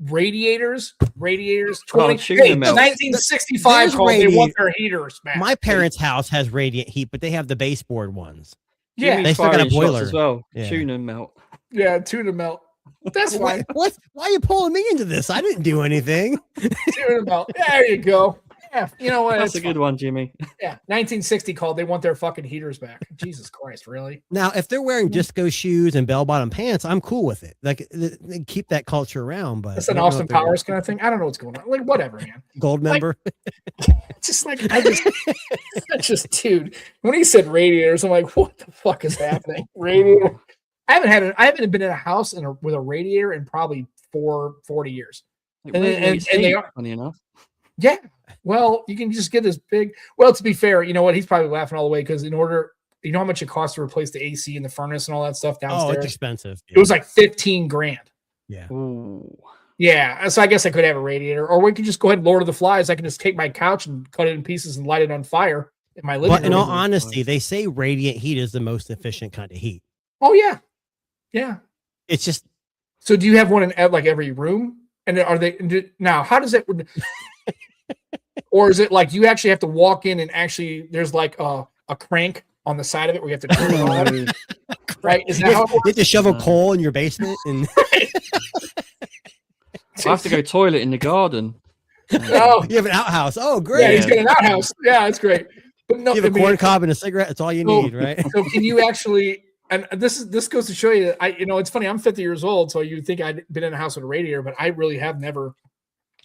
radiators. 1965 they want their heaters back. My parents' house has radiant heat, but they have the baseboard ones. Yeah, they still got a boiler as well. Yeah. Tuna melt. Yeah, tuna melt. That's fine. Why are you pulling me into this? I didn't do anything. Tuna melt. There you go. Yeah, you know what? That's a good one, Jimmy. Yeah, 1960 called. They want their fucking heaters back. Jesus Christ, really? Now, if they're wearing disco shoes and bell-bottom pants, I'm cool with it. Like, they keep that culture around. But that's an Austin Powers kind of thing. I don't know what's going on. Like, whatever, man. Gold member. Dude. When he said radiators, I'm like, what the fuck is happening? Radiator. I haven't been in a house with a radiator in probably 40 years. And they are funny enough. Yeah. Well, you can just get this big. Well, to be fair, you know what? He's probably laughing all the way because you know how much it costs to replace the AC and the furnace and all that stuff downstairs? Oh, it's expensive. Yeah. It was like $15,000. Yeah. Ooh. Yeah. So I guess I could have a radiator, or we could just go ahead and Lord of the Flies. I can just take my couch and cut it in pieces and light it on fire. in my living But in room. all honesty, they say radiant heat is the most efficient kind of heat. Oh yeah, yeah. It's just. So do you have one in like every room? And are they now? How does it? Or is it like you actually have to walk in and actually there's like a crank on the side of it where you have to turn it on? Right? Is that how it works? You have to shovel coal in your basement and. I have to go toilet in the garden. Oh, you have an outhouse. Oh, great. Yeah, he's got an outhouse. Yeah, that's great. But no, you have a corn cob and a cigarette. That's all you need, right? So can you actually? And this goes to show you that it's funny. I'm 50 years old, so you think I'd been in a house with a radiator, but I really have never.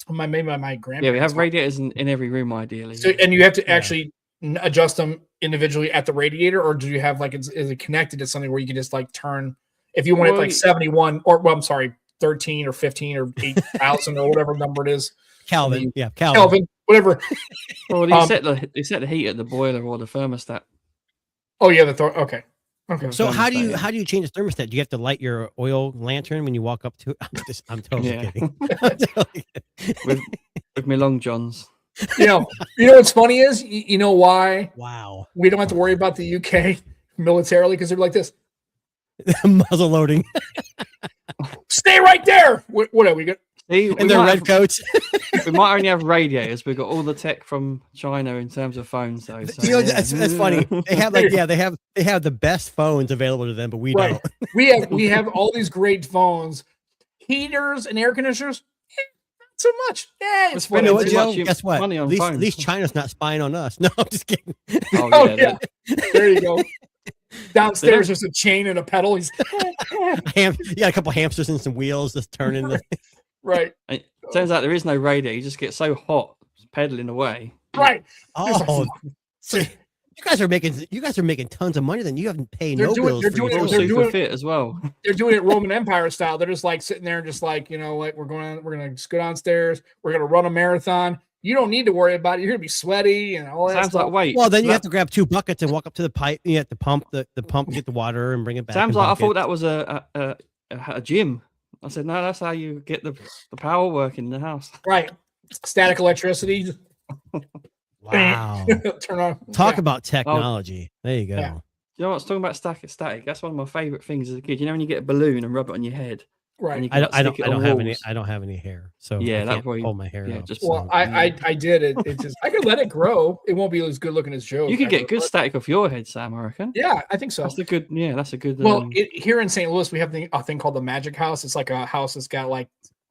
Maybe my grandparents. Yeah, we have radiators in every room, ideally. So, and you have to actually adjust them individually at the radiator, or do you have like is it connected to something where you can just like turn if you want it like 71 or I'm sorry, 13 or 15 or 8,000 or whatever number it is. Kelvin, Kelvin, whatever. Well, they set the heat at the boiler or the thermostat. Oh yeah, okay. So how do you change the thermostat? Do you have to light your oil lantern when you walk up to it? I'm totally kidding. with my long johns. You know what's funny is you know why? Wow. We don't have to worry about the UK militarily because they're like this. Muzzle loading. Stay right there. What are we good? In their red coats. We might only have radiators. We've got all the tech from China in terms of phones, though. So, that's funny. They have they have the best phones available to them, but we don't. we have all these great phones, heaters and air conditioners. Not so much. Yeah, it's funny. You know what, Joe? Guess what? Money on at least China's not spying on us. No, I'm just kidding. Oh yeah. There you go. Downstairs, there's a chain and a pedal. He's you got a couple hamsters and some wheels just turning. Right. It turns out there is no radiator. You just get so hot pedaling away. Right. Oh, so you guys are making tons of money. Then you haven't paid no bills. They're doing fit as well. They're doing it Roman Empire style. They're just like sitting there and just like, like we're gonna just go downstairs. We're gonna run a marathon. You don't need to worry about it. You're gonna be sweaty and all that. Sounds stuff. like weight. Well, then you have to grab 2 buckets and walk up to the pipe. You have to pump the pump, get the water, and bring it back. Sounds like I thought that was a gym. I said, no, that's how you get the power working in the house. Right. Static electricity. Wow. Turn on. Talk about technology. There you go. Yeah. You know what's talking about static? That's one of my favorite things as a kid. You know when you get a balloon and rub it on your head. Right. I don't have any hair. So yeah, I can't pull my hair out. I did it. It just I could let it grow. It won't be as good looking as Joe. You could get good static off your head, Sam, I reckon. Yeah, I think so. That's a good. Well, here in St. Louis, we have a thing called the Magic House. It's like a house that's got like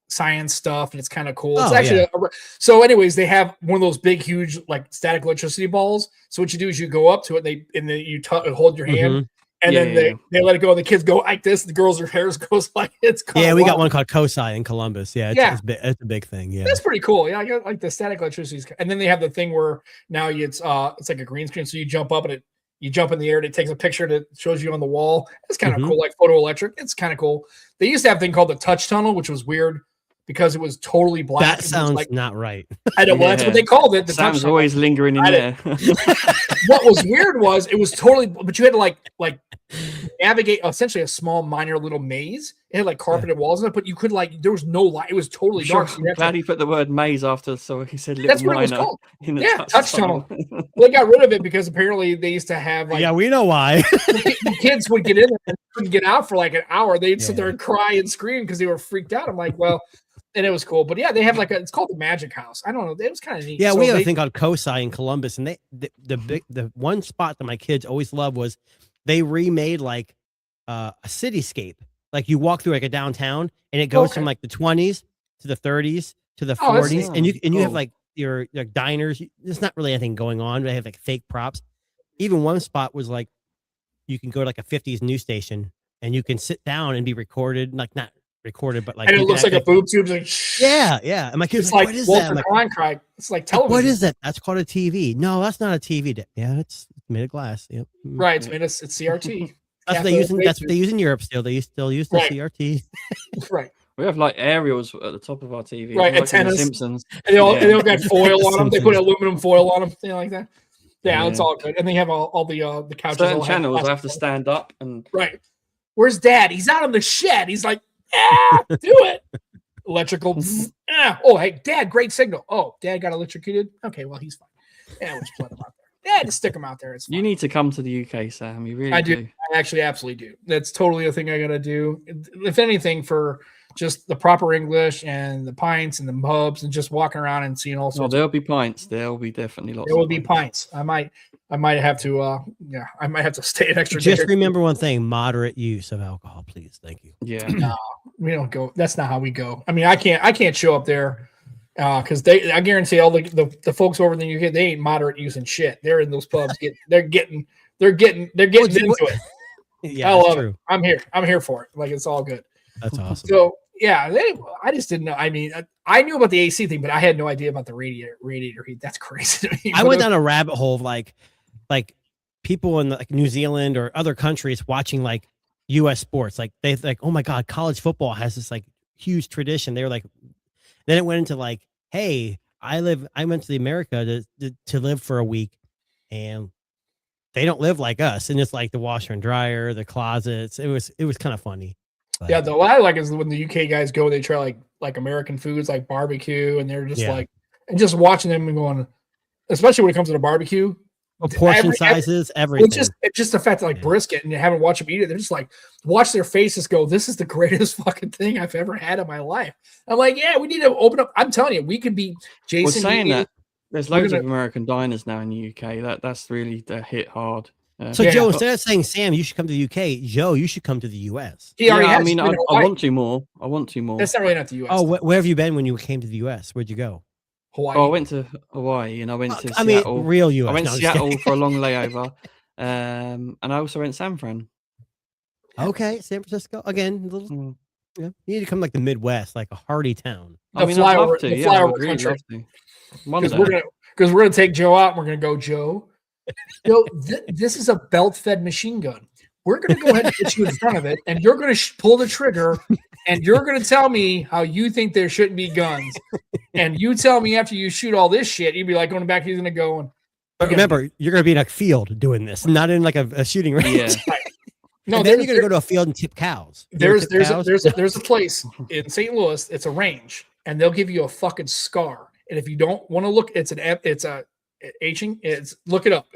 science stuff, and it's kind of cool. It's actually so. Anyways, they have one of those big, huge like static electricity balls. So what you do is you go up to it, you hold your hand. And then they let it go, and the kids go like this. The girls' hair goes like it's. Yeah, we got one called COSI in Columbus. Yeah, it's a big thing. Yeah, that's pretty cool. Yeah, I got like the static electricity, and then they have the thing where now it's like a green screen, so you jump up and you jump in the air, and it takes a picture that shows you on the wall. It's kind of cool, like photoelectric. It's kind of cool. They used to have a thing called the touch tunnel, which was weird because it was totally black. That sounds not right. I know. Well, that's what they called it. The Sam's always lingering in there. What was weird was it was totally, but you had to like navigate essentially a small minor little maze. It had like carpeted walls in it, but you could there was no light. It was totally dark. So I'm glad he put the word maze after, so he said little that's what minor. it was called. Yeah, touch tunnel. They got rid of it because apparently they used to have yeah, we know why. the kids would get in there and couldn't get out for like an hour. They'd sit there and cry and scream because they were freaked out. I'm like, well. And it was cool, but yeah, they have it's called the Magic House. I don't know, it was kind of neat. Yeah, we have a thing called COSI in Columbus, and the one spot that my kids always loved was they remade like a cityscape. Like you walk through like a downtown, and it goes from like the 20s to the 30s to the 40s, and you have like your diners. There's not really anything going on. They have like fake props. Even one spot was like you can go to like a 50s news station, and you can sit down and be recorded, like not recorded, but like and it looks like a boob tube. Like, yeah. And my kids like, what is Walter that? Cronkite. It's like television. What is that? That's called a TV. No, that's not a TV. Yeah, it's made of glass. Yep. Right. It's made of CRT. That's what they use. That's what they use in Europe. Still, they still use the CRT. Right. We have like aerials at the top of our TV. Right. Like Antennas. The Simpsons. And they all got foil on them. They put aluminum foil on them. Thing like that. Yeah, it's all good. And they have all the couches. Certain channels I have to stand up and. Right. Where's Dad? He's out in the shed. He's like. Do it. Electrical. Oh, hey, Dad, great signal. Oh, Dad got electrocuted. Okay, well, he's fine. Yeah, we'll just let him out there. yeah, just stick them out there. It's fine. You need to come to the UK, Sam. You really I do. I actually absolutely do. That's totally a thing I gotta do. If anything, for just the proper English and the pints and the pubs and just walking around and seeing all sorts. There'll be pints. There'll be definitely lots. There will be pints. I might have to. I might have to stay an extra. Just remember one thing: moderate use of alcohol, please. Thank you. Yeah. No, we don't go. That's not how we go. I mean, I can't show up there because I guarantee all the folks over in the UK, they ain't moderate using shit. They're in those pubs. They're getting into it. Yeah, I love true. it. I'm here for it. Like, it's all good. That's awesome. So yeah, I just didn't know. I mean, I knew about the AC thing, but I had no idea about the radiator heat. That's crazy to me. I went down a rabbit hole of like people in like New Zealand or other countries watching like U.S. sports. Like they like, oh my God, college football has this like huge tradition. They were like, then it went into like, hey, I went to the America to live for a week, and they don't live like us. And it's like the washer and dryer, the closets. It was kind of funny. But yeah, the what I like is when the UK guys go, they try like American foods like barbecue, and they're just like, and just watching them and going, especially when it comes to the barbecue. Portion sizes, everything. It's just the fact that like brisket, and you haven't watched them eat it. They're just like, watch their faces go, this is the greatest fucking thing I've ever had in my life. I'm like, yeah, we need to open up. I'm telling you, we could be Jason. Well, saying that, there's loads of American diners now in the UK. That's really hit hard. So Joe, instead of saying Sam, you should come to the UK, Joe, you should come to the US. I mean, I want to more. I want to more. That's not really not the US. Oh, where have you been when you came to the US? Where'd you go? Hawaii. Oh, I went to Hawaii and I went to Seattle. I mean, real US. I went to Seattle for a long layover. And I also went San Fran. Okay, San Francisco. Again, a little, you need to come like the Midwest, like a hardy town. I mean, I'd love to. Yeah, I would really love to. Because we're gonna take Joe out and we're gonna go, Joe, this is a belt-fed machine gun. We're going to go ahead and put you in front of it, and you're going to pull the trigger, and you're going to tell me how you think there shouldn't be guns. And you tell me after you shoot all this shit, you'd be like going back, he's going to go. But remember, you're going to be in a field doing this, not in like a shooting range. Yeah. No, and then you're going to go to a field and tip cows. There's a place in St. Louis. It's a range, and they'll give you a fucking scar. And if you don't want to look, it's look it up.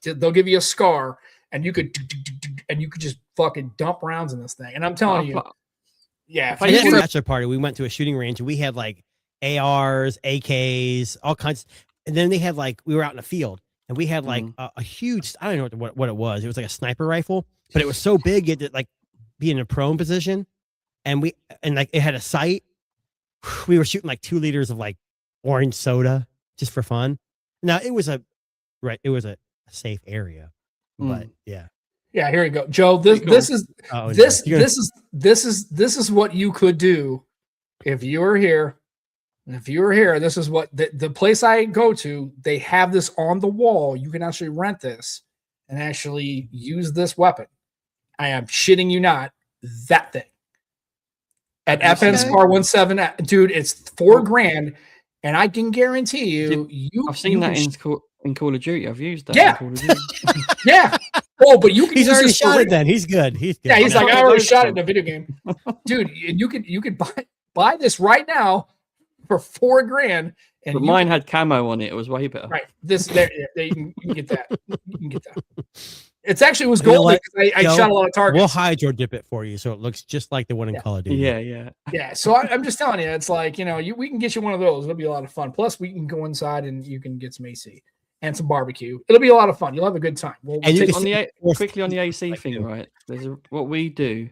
They'll give you a scar. And you could just fucking dump rounds in this thing. And I'm telling you, yeah. For a bachelor party, we went to a shooting range and we had like ARs, AKs, all kinds. And then they had like, we were out in the field and we had like a huge, I don't know what it was. It was like a sniper rifle, but it was so big it did like be in a prone position. And like it had a sight. We were shooting like 2 liters of like orange soda just for fun. Now it was a safe area. But yeah, here we go, Joe. This is what you could do if you were here. If you were here, this is what the place I go to. They have this on the wall. You can actually rent this and actually use this weapon. I am shitting you not. That thing at FN Spar 17, dude. It's $4,000, and I can guarantee you. I've seen that in Call of Duty. I've used that. Yeah. In Call of Duty. Yeah. Oh, but you can. He's already shot it. Then he's good. Yeah, he's like, I already shot it in a video game, dude. And you could buy this right now for $4,000. And but mine had camo on it. It was way better. Right. You can get that. You can get that. It's actually was gold because I shot a lot of targets. We'll hydro dip it for you so it looks just like the one in Call of Duty. Yeah. So I'm just telling you, it's like, we can get you one of those. It'll be a lot of fun. Plus, we can go inside and you can get some AC and some barbecue. It'll be a lot of fun. You'll have a good time. Quickly on the AC thing, right? What we do.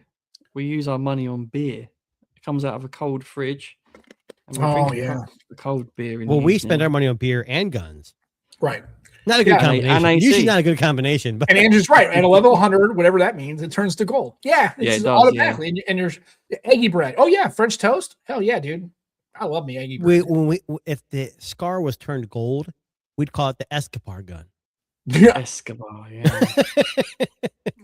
We use our money on beer. It comes out of a cold fridge. And we drink the cold beer. We spend our money on beer and guns. Right. Not a good combination. Usually not a good combination. But and Andrew's right. At a level 100, whatever that means, it turns to gold. Yeah, it does, automatically. Yeah. And there's eggy bread. Oh yeah, French toast. Hell yeah, dude. I love me eggy bread. If the scar was turned gold, we'd call it the Escobar gun. Yeah. Escobar, yeah.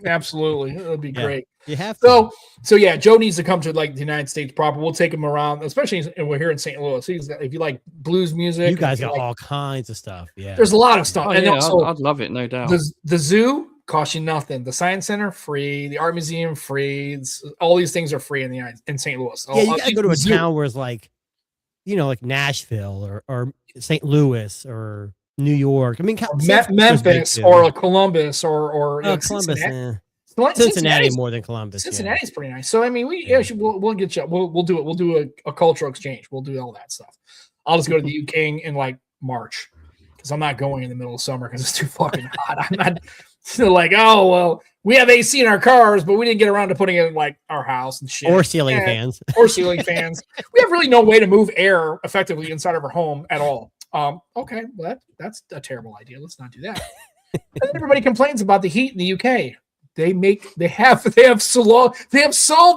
Absolutely. It would be great. You have to. So yeah, Joe needs to come to like the United States proper. We'll take him around, especially we're here in St. Louis. If you like blues music, you guys got all kinds of stuff. Yeah. There's a lot of stuff. And also, I'd love it, no doubt. The zoo costs you nothing. The Science Center free. The Art Museum free. All these things are free in St. Louis. Yeah, you gotta go to a town where it's like, like Nashville or St. Louis or New York. I mean, Memphis or Columbus or Columbus. Cincinnati. Cincinnati more than Columbus. Cincinnati's pretty nice. So I mean, we'll get you. We'll do it. We'll do a cultural exchange. We'll do all that stuff. I'll just go to the UK in like March because I'm not going in the middle of summer because it's too fucking hot. I'm not like, oh well, we have AC in our cars, but we didn't get around to putting it in like our house and shit. Or ceiling fans. Or ceiling fans. We have really no way to move air effectively inside of our home at all. Okay, well that's a terrible idea. Let's not do that. And then everybody complains about the heat in the UK. They have solved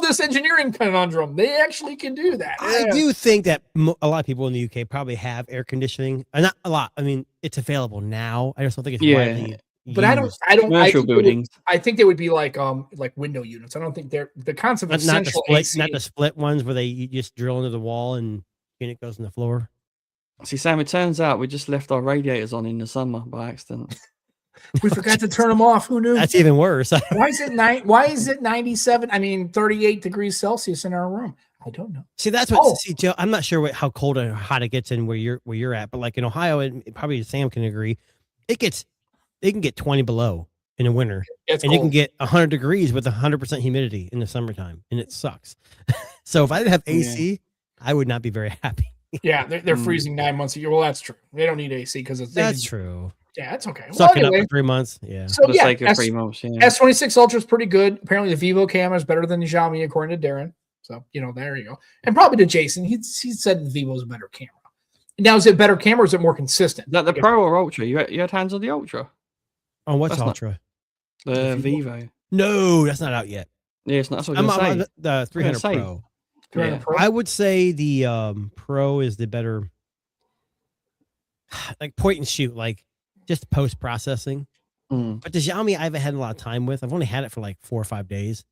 this engineering conundrum. They actually can do that. I do think that a lot of people in the UK probably have air conditioning. Not a lot. I mean, it's available now. I just don't think it's widely but used. I don't commercial buildings. I think they would be like window units. I don't think they're the concept of central AC. Not the split ones where you just drill into the wall and it goes in the floor. See, Sam, it turns out we just left our radiators on in the summer by accident. We forgot to turn them off. Who knew? That's even worse. Why is it 97? I mean, 38 degrees Celsius in our room. I don't know. See, that's what. See, Joe, I'm not sure how cold or hot it gets in where you're at, but like in Ohio, and probably Sam can agree, it can get 20 below in the winter, and cold. it can get 100 degrees with 100% humidity in the summertime, and it sucks. So if I didn't have AC, I would not be very happy. Yeah, they're freezing 9 months a year. Well, that's true. They don't need AC because that's true. Yeah, it's okay. Suck it up for 3 months. Yeah. So yeah, S26 S26 Ultra is pretty good. Apparently, the Vivo camera is better than the Xiaomi, according to Darren. So there you go. And probably to Jason, he said the Vivo is a better camera. Now, is it better camera or is it more consistent? Is that the Pro or Ultra? You had hands on the Ultra? On what's Ultra? The Vivo. No, that's not out yet. Yeah, it's not. That's what I'm saying. The 300 Pro. 300 Pro. I would say the Pro is the better, like point and shoot, like just post processing. But the Xiaomi I haven't had a lot of time with. I've only had it for like 4 or 5 days,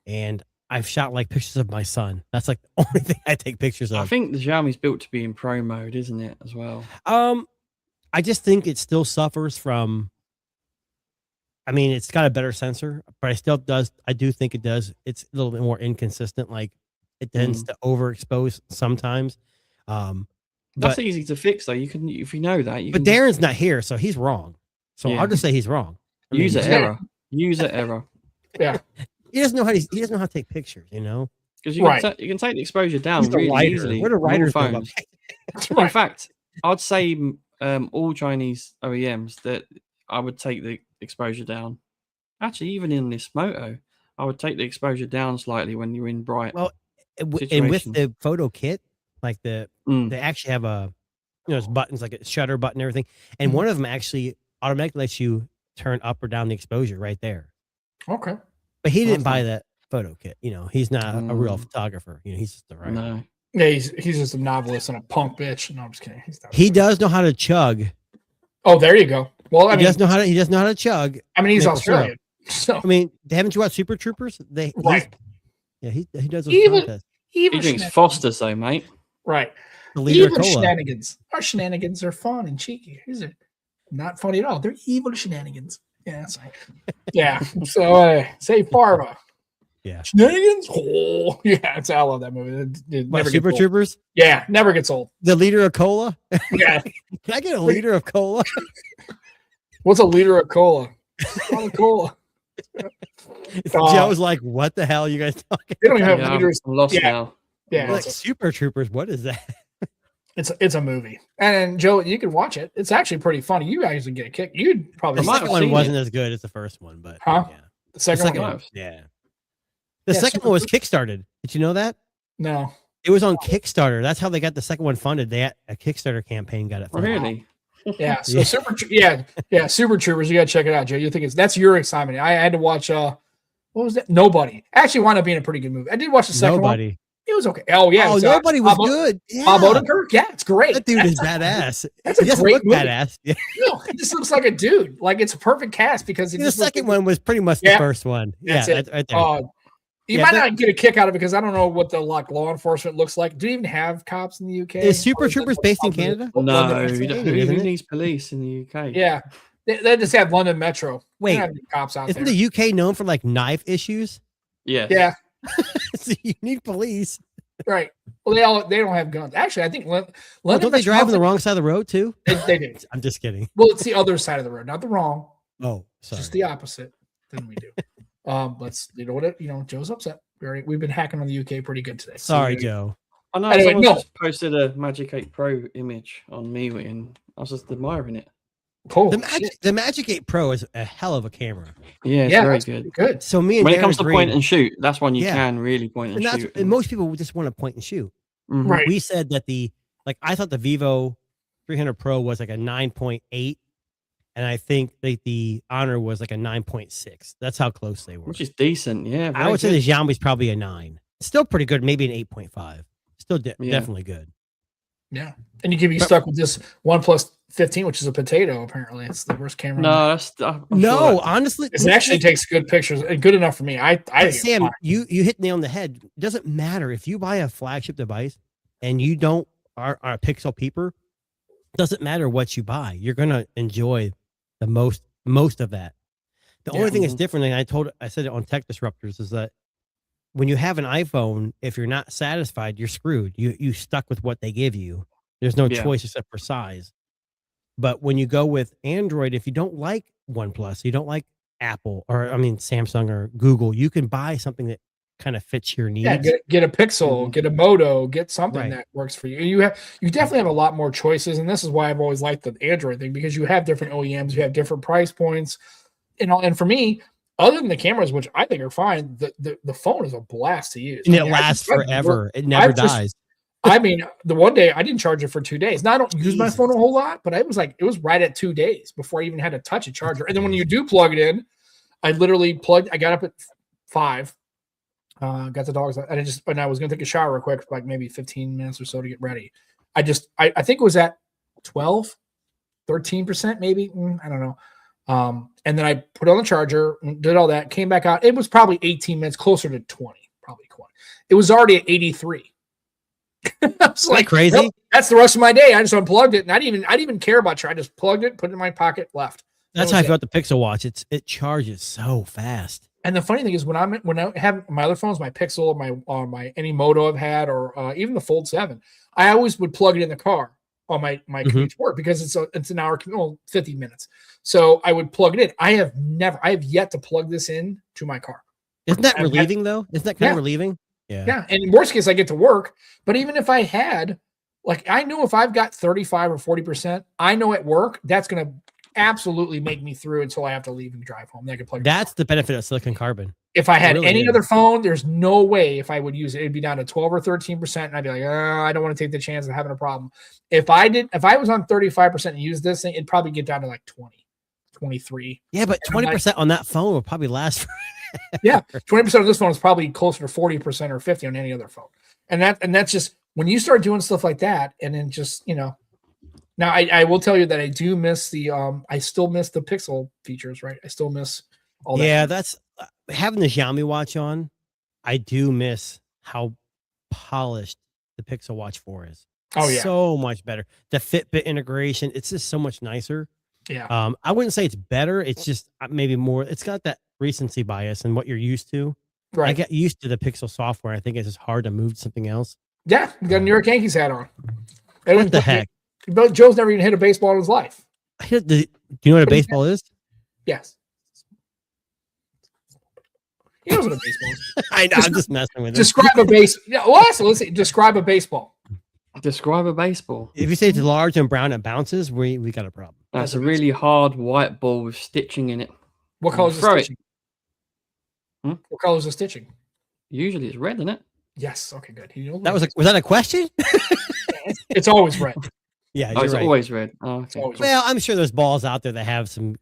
and I've shot like pictures of my son. That's like the only thing I take pictures of. I think the Xiaomi's built to be in pro mode, isn't it, as well? I just think it still suffers from. I mean, it's got a better sensor, but I do think it does. It's a little bit more inconsistent. Like it tends to overexpose sometimes. That's easy to fix, though. You can, if you know that. But Darren's not here, so he's wrong. So I'll just say he's wrong. User error. User error. Yeah. He doesn't know how to take pictures. Because you can take the exposure down really easily. What do writers know? In fact, I'd say all Chinese OEMs that I would take the exposure down. Actually, even in this Moto, I would take the exposure down slightly when you're in bright. Well, and with the photo kit, like they actually have there's buttons like a shutter button and everything, and one of them actually automatically lets you turn up or down the exposure right there. Okay. But he didn't buy that photo kit. He's not a real photographer. He's just a writer. No. Yeah, he's just a novelist and a punk bitch. No, I'm just kidding. He does know how to chug. Oh, there you go. Well, he does know how to chug. I mean, he's Australian. So I mean, haven't you watched Super Troopers? Right. He does those contests. He drinks Foster's though, mate. Right. Evil shenanigans. Our shenanigans are fun and cheeky. These are not funny at all. They're evil shenanigans. Yeah, that's right. Yeah. So say Farva. Yeah. Shenanigans. Oh, yeah. I love that movie. It never Super Troopers? Yeah, never gets old. The liter of cola? Yeah. Can I get a liter of cola? What's a liter of cola? Cola. Joe's like, what the hell are you guys talking They don't even have liters. I'm lost now. Yeah. Like Super Troopers. What is that? It's a movie, and Joe, you can watch it. It's actually pretty funny. You actually get a kick. You'd probably. The second one wasn't as good as the first one, but yeah. The second one, yeah. The second one was kickstarted. Did you know that? No. It was on Kickstarter. That's how they got the second one funded. They had a Kickstarter campaign got it funded. Really? Yeah. So Super Troopers. You got to check it out, Joe. You think that's your assignment? I had to watch. What was that? Nobody. Actually, wound up being a pretty good movie. I did watch the second one. It was okay. Oh yeah. Nobody was good. Yeah. Bob Odenkirk. Yeah, it's great. That dude is badass. That's a great movie. Badass. Yeah. No, he just looks like a dude. Like it's a perfect cast because the second one was pretty much the first one. That's it. Right there. You might not get a kick out of it because I don't know what the law enforcement looks like. Do you even have cops in the UK? Is Super Troopers based in Canada? No, who needs police in the UK? Yeah, they just have London Metro. Wait, have cops out isn't there. the UK known for like knife issues? Yeah. Yeah. So you need police. Right. Well, they don't have guns. Actually, I think Don't they drive on the wrong side of the road too? They do. I'm just kidding. Well, it's the other side of the road, not the wrong. Oh, sorry. Just the opposite than we do. Let's Joe's upset. We've been hacking on the UK pretty good today. Sorry, Joe. I know anyway, someone just posted a Magic 8 Pro image on me, and I was just admiring it. The Magic 8 Pro is a hell of a camera. Yeah, it's very good. Good. So when it comes to point and shoot, that's when you can really point and shoot. And most people just want to point and shoot. Mm-hmm. Right. We said that I thought the Vivo 300 Pro was like a 9.8, and I think the Honor was like a 9.6. That's how close they were. Which is decent, yeah. I would say the Xiaomi's probably a 9. Still pretty good, maybe an 8.5. Still definitely good. Yeah, and you can be stuck with this OnePlus 15, which is a potato. Apparently, it's the worst camera. No, honestly, it actually takes good pictures. Good enough for me. Sam, you hit nail on the head. It doesn't matter if you buy a flagship device and you don't are a Pixel peeper. Doesn't matter what you buy. You're gonna enjoy the most of that. The only thing that's different, and I said it on Tech Disruptors, is that when you have an iPhone, if you're not satisfied, you're screwed. You stuck with what they give you. There's no choice except for size. But when you go with Android, if you don't like OnePlus, you don't like Apple, Samsung or Google, you can buy something that kind of fits your needs. Yeah, get a Pixel, get a Moto, get something that works for you. You definitely have a lot more choices, and this is why I've always liked the Android thing, because you have different OEMs, you have different price points, and for me, other than the cameras, which I think are fine, the phone is a blast to use. And it lasts forever. It never dies. The one day I didn't charge it for 2 days. Now I don't use my phone a whole lot, but it was right at 2 days before I even had to touch a charger. And then when you do plug it in, I literally I got up at 5, got the dogs, and I was going to take a shower real quick, like maybe 15 minutes or so to get ready. I think it was at 12, 13% maybe. I don't know. And then I put on the charger, did all that, came back out. It was probably 18 minutes, closer to 20, probably 20. It was already at 83. I was like, crazy. Well, that's the rest of my day. I just unplugged it, and I didn't even care about charging. I just plugged it, put it in my pocket, left. That's how I feel about the Pixel Watch. It charges so fast. And the funny thing is, when I have my other phones, my Pixel, my any Moto I've had, or even the Fold 7, I always would plug it in the car on my commute to work, because it's an hour, 50 minutes. So I would plug it in. I have yet to plug this in to my car. Isn't that relieving though? Isn't that kind of relieving? Yeah. Yeah. And in worst case, I get to work. But even if I had, I know if I've got 35 or 40%, I know at work that's going to absolutely make me through until I have to leave and drive home. Then I can plug. That's the benefit of silicon carbon. If I had any other phone, there's no way if I would use it, it'd be down to 12 or 13%. And I'd be like, I don't want to take the chance of having a problem. If I was on 35% and used this thing, it'd probably get down to like 20, 23. Yeah, but 20% on that phone will probably last. Yeah. 20% of this phone is probably closer to 40% or 50 on any other phone. And that's just when you start doing stuff like that. And then just, now I will tell you that I do miss I still miss the Pixel features, right? I still miss all that. Yeah, that's having the Xiaomi watch on. I do miss how polished the Pixel Watch 4 is. Oh yeah. So much better. The Fitbit integration, it's just so much nicer. Yeah. I wouldn't say it's better. It's just maybe more, it's got that recency bias and what you're used to. Right. I get used to the Pixel software. I think it's just hard to move to something else. Yeah. You got a New York Yankees hat on. What the heck? Joe's never even hit a baseball in his life. Do you know what a baseball is? Yes. He knows what a baseball is. I know. I'm just messing with him. Describe a base. Yeah. Well, let's see. Describe a baseball. Describe a baseball. If you say it's large and brown and bounces, we got a problem. That's a really hard white ball with stitching in it. What color is the stitching? What color is the stitching? Usually it's red, isn't it? Yes. Okay, good. Was that a question? It's always red. Yeah, it's right. always red. Oh, okay. Well, I'm sure there's balls out there that have some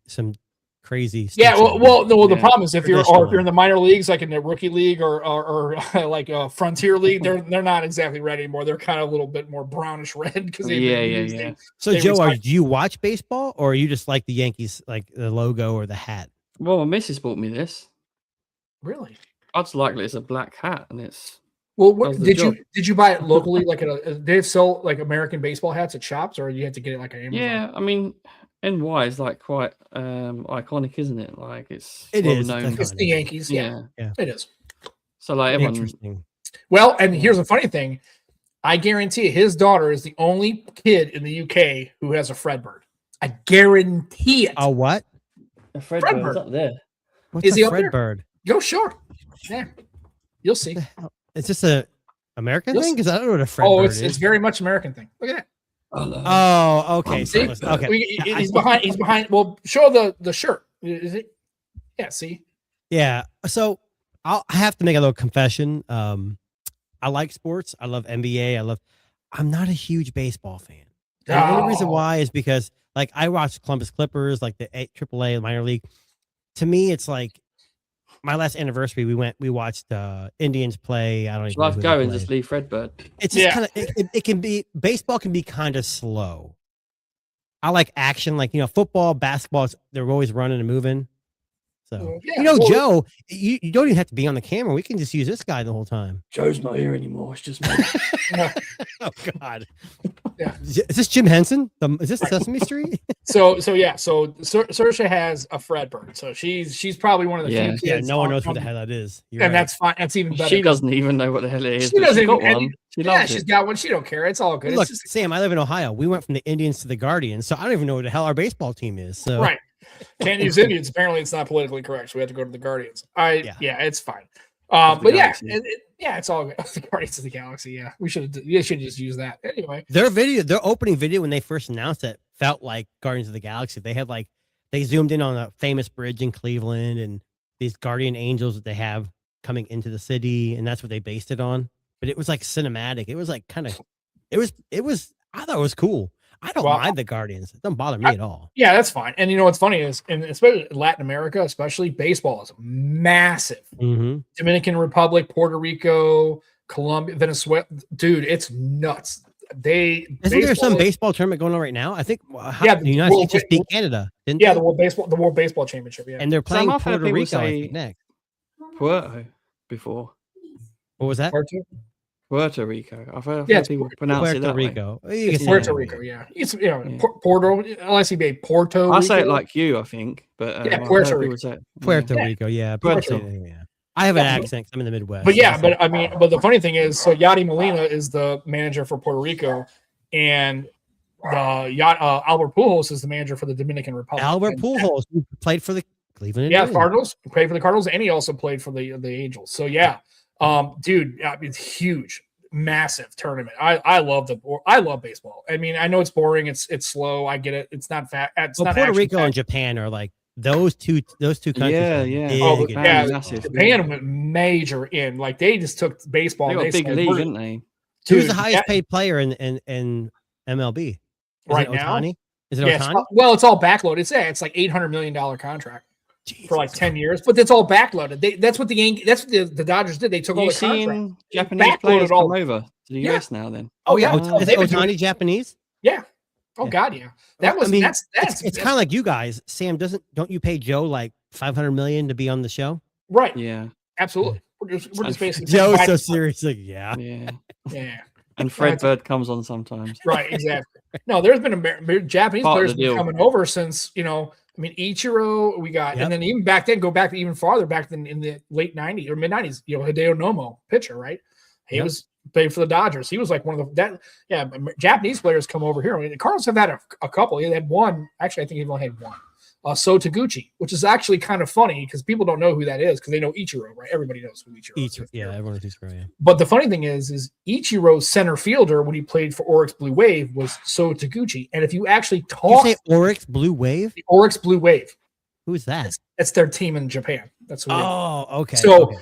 crazy. Yeah. The problem is if you're in the minor leagues, like in the rookie league or like a frontier league, they're not exactly red anymore. They're kind of a little bit more brownish red because yeah. So Joe, do you watch baseball or you just like the Yankees, like the logo or the hat? Well, my missus bought me this. Really? Odds likely it's a black hat, and it's. Well, did you buy it locally? Like they sell like American baseball hats at shops, or you have to get it like an Amazon? Yeah, I mean, NY is like quite iconic, isn't it? Like it is known. It's the Yankees. Yeah, it is. So like everyone, interesting. Well, and here's the funny thing. I guarantee you, his daughter is the only kid in the UK who has a Fredbird. I guarantee it. A what? A Fredbird's up there. What's Is a he up there? Fredbird? Go, sure. Yeah. You'll see. Is this a American You'll thing? Because I don't know what a Fredbird Oh, is. it's very much American thing. Look at that. Oh, okay. So, See? okay. He's behind. He's behind. Well, show the shirt. Is it? Yeah. See. Yeah. So I have to make a little confession. I like sports. I love NBA. I'm not a huge baseball fan. And the only reason why is because like I watch Columbus Clippers, like the AAA minor league. To me, it's like my last anniversary. We watched Indians play. I don't even know Shall I who go they and played. just leave Fredbird? It's just kind of it can be baseball can be kind of slow. I like action, like football, basketball. They're always running and moving. So Joe, you don't even have to be on the camera. We can just use this guy the whole time. Joe's not here anymore. It's just me. Oh God. Yeah. Is this Jim Henson? Is this Sesame Street? So Saoirse has a Fredbird. So she's probably one of the few kids. Yeah, no one knows who the hell that is. You're and right. that's fine. That's even better. She doesn't even know what the hell it is. She doesn't got even. one. She loves she's it. got one. She don't care. It's all good. Look, It's just, Sam, I live in Ohio. We went from the Indians to the Guardians, so I don't even know what the hell our baseball team is. So right. Can't use Indians. Apparently, it's not politically correct. So we have to go to the Guardians. It's fine. But it's all good. The Guardians of the Galaxy. Yeah, we should just use that anyway. Their opening video when they first announced it felt like Guardians of the Galaxy. They had they zoomed in on a famous bridge in Cleveland and these guardian angels that they have coming into the city, and that's what they based it on. But it was like cinematic. It was like kind of, it was. I thought it was cool. I don't mind the Guardians. It doesn't bother me at all. Yeah, that's fine. And what's funny is, and especially Latin America, especially baseball is massive. Mm-hmm. Dominican Republic, Puerto Rico, Colombia, Venezuela, dude, it's nuts. Isn't there some baseball tournament going on right now? I think. The United States just beat Canada, didn't they? The World Baseball Championship. Yeah, and they're playing Puerto Rico next. Puerto before. What was that? Puerto Rico. I've heard people pronounce it that Rico. way. Puerto Rico, yeah. It's Porto, unless you be Porto Rico. I say it like you, I think, but Puerto Rico. Puerto Rico, yeah. Yeah. I have an accent 'cause I'm in the Midwest. But but the funny thing is, so Yadi Molina is the manager for Puerto Rico, and Albert Pujols is the manager for the Dominican Republic. Albert Pujols who played for the Cleveland Indians. Cardinals. Played for the Cardinals, and he also played for the Angels. So dude, it's huge, massive tournament. I love baseball. I mean, I know it's boring, it's slow. I get it. It's not fat. Puerto Rico and Japan are like those two countries. Japan went major in. Like they just took baseball. They got a big league, didn't they? Who's the highest paid player in MLB? Right now? Is it Ohtani? It's all backloaded. It's like $800 million contract. For like 10 years, but it's all backloaded. That's what the Dodgers did. They took all the contract. Japanese players come over to the US now. Then is Ohtani Japanese? Yeah. Oh God, yeah. It's kind of like you guys. Sam, don't you pay Joe like $500 million to be on the show? Right. Yeah. Absolutely. We're just basically Joe's so serious. Like, yeah. And Fredbird comes on sometimes. Right. Exactly. No, there's been Japanese players coming over since Ichiro, we got, and then even back then, go back even farther back than in the late 90s or mid 90s, Hideo Nomo, pitcher, right? He was played for the Dodgers. He was like one of the Japanese players come over here. I mean, the Cardinals have had a couple. They had one. Actually, I think they've only had one. So Taguchi, which is actually kind of funny because people don't know who that is because they know Ichiro, right? Everybody knows who Ichiro is. Yeah, everyone knows Ichiro, yeah. But the funny thing is Ichiro's center fielder when he played for Oryx Blue Wave was So Taguchi. And if you actually talk... You say Oryx Blue Wave? The Oryx Blue Wave. Who's that? That's their team in Japan. That's what okay. So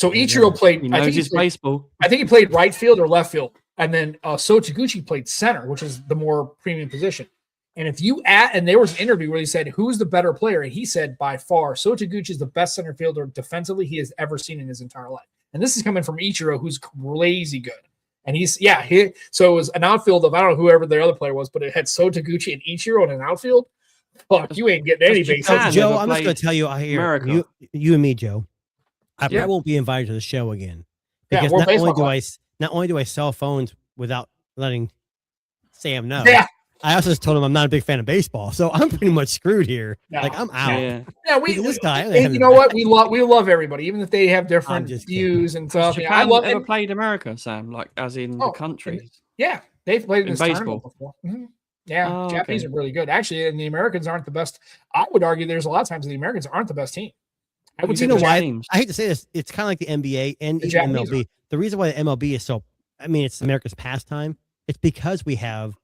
Ichiro played... I think he played right field or left field. And then So Taguchi played center, which is the more premium position. And and there was an interview where he said, who's the better player? And he said, by far, So Taguchi is the best center fielder defensively he has ever seen in his entire life. And this is coming from Ichiro, who's crazy good. And so it was an outfield of, I don't know whoever the other player was, but it had So Taguchi and Ichiro in an outfield. Fuck, you ain't getting any base. Joe, I'm just going to tell you, you and me, Joe, I probably won't be invited to the show again. Because not only do I cell phones without letting Sam know. Yeah. I also just told him I'm not a big fan of baseball, so I'm pretty much screwed here. No. Like I'm out. Yeah, This guy. and you know what? We love everybody, even if they have different just views and Has stuff. Japan I love ever it. played America, Sam? Like, as in the country? Yeah, they've played in this baseball tournament before. Yeah, Oh, Japanese okay. are really good. Actually, and the Americans aren't the best. I would argue there's a lot of times the Americans aren't the best team. I would But say you know the why? teams. I hate to say this. It's kind of like the NBA and The even Japanese MLB. The reason why the MLB is so, I mean, it's America's pastime. It's because we have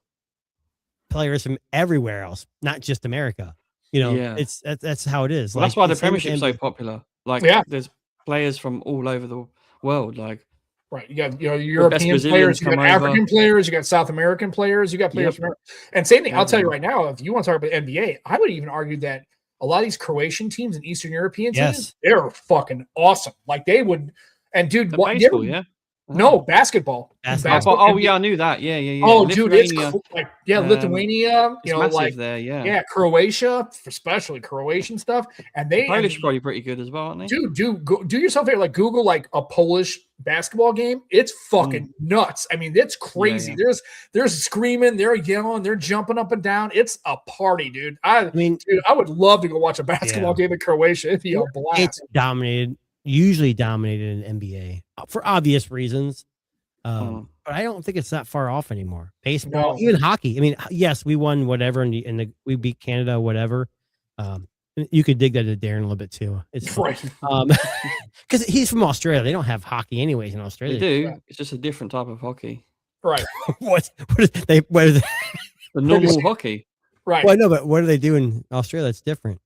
players from everywhere else, not just America. You know, Yeah. that's how it is. Well, that's Like, why the the same with Premiership's so NBA. popular. Like, Yeah. there's players from all over the world. Like, right, you got European Brazilians players, you got come over. African players, you got South American players, you got players from and same thing. I'll tell you right now, if you want to talk about NBA, I would even argue that a lot of these Croatian teams and Eastern European teams, they're fucking awesome. Like they would, and dude, what? Baseball, yeah. No, basketball. Basketball. Oh, yeah, I knew that. Yeah. Oh, dude, it's Lithuania, like Lithuania. it's massive there. Yeah, Croatia, especially Croatian stuff, and the Polish are probably pretty good as well, aren't they? Dude, do yourself a favor, like Google like a Polish basketball game. It's fucking nuts. I mean, it's crazy. Yeah. There's screaming, they're yelling, they're jumping up and down. It's a party, dude. I mean, dude, I would love to go watch a basketball game in Croatia. It'd be a blast. It's usually dominated in NBA for obvious reasons. But I don't think it's that far off anymore. Baseball, even hockey. I mean, yes, we won whatever, and we beat Canada, whatever. You could dig that to Darren a little bit too. It's right. Because he's from Australia. They don't have hockey anyways in Australia. They do. Right. It's just a different type of hockey. Right. What is they? What is the normal hockey? Right. Well, no, but what do they do in Australia? It's different.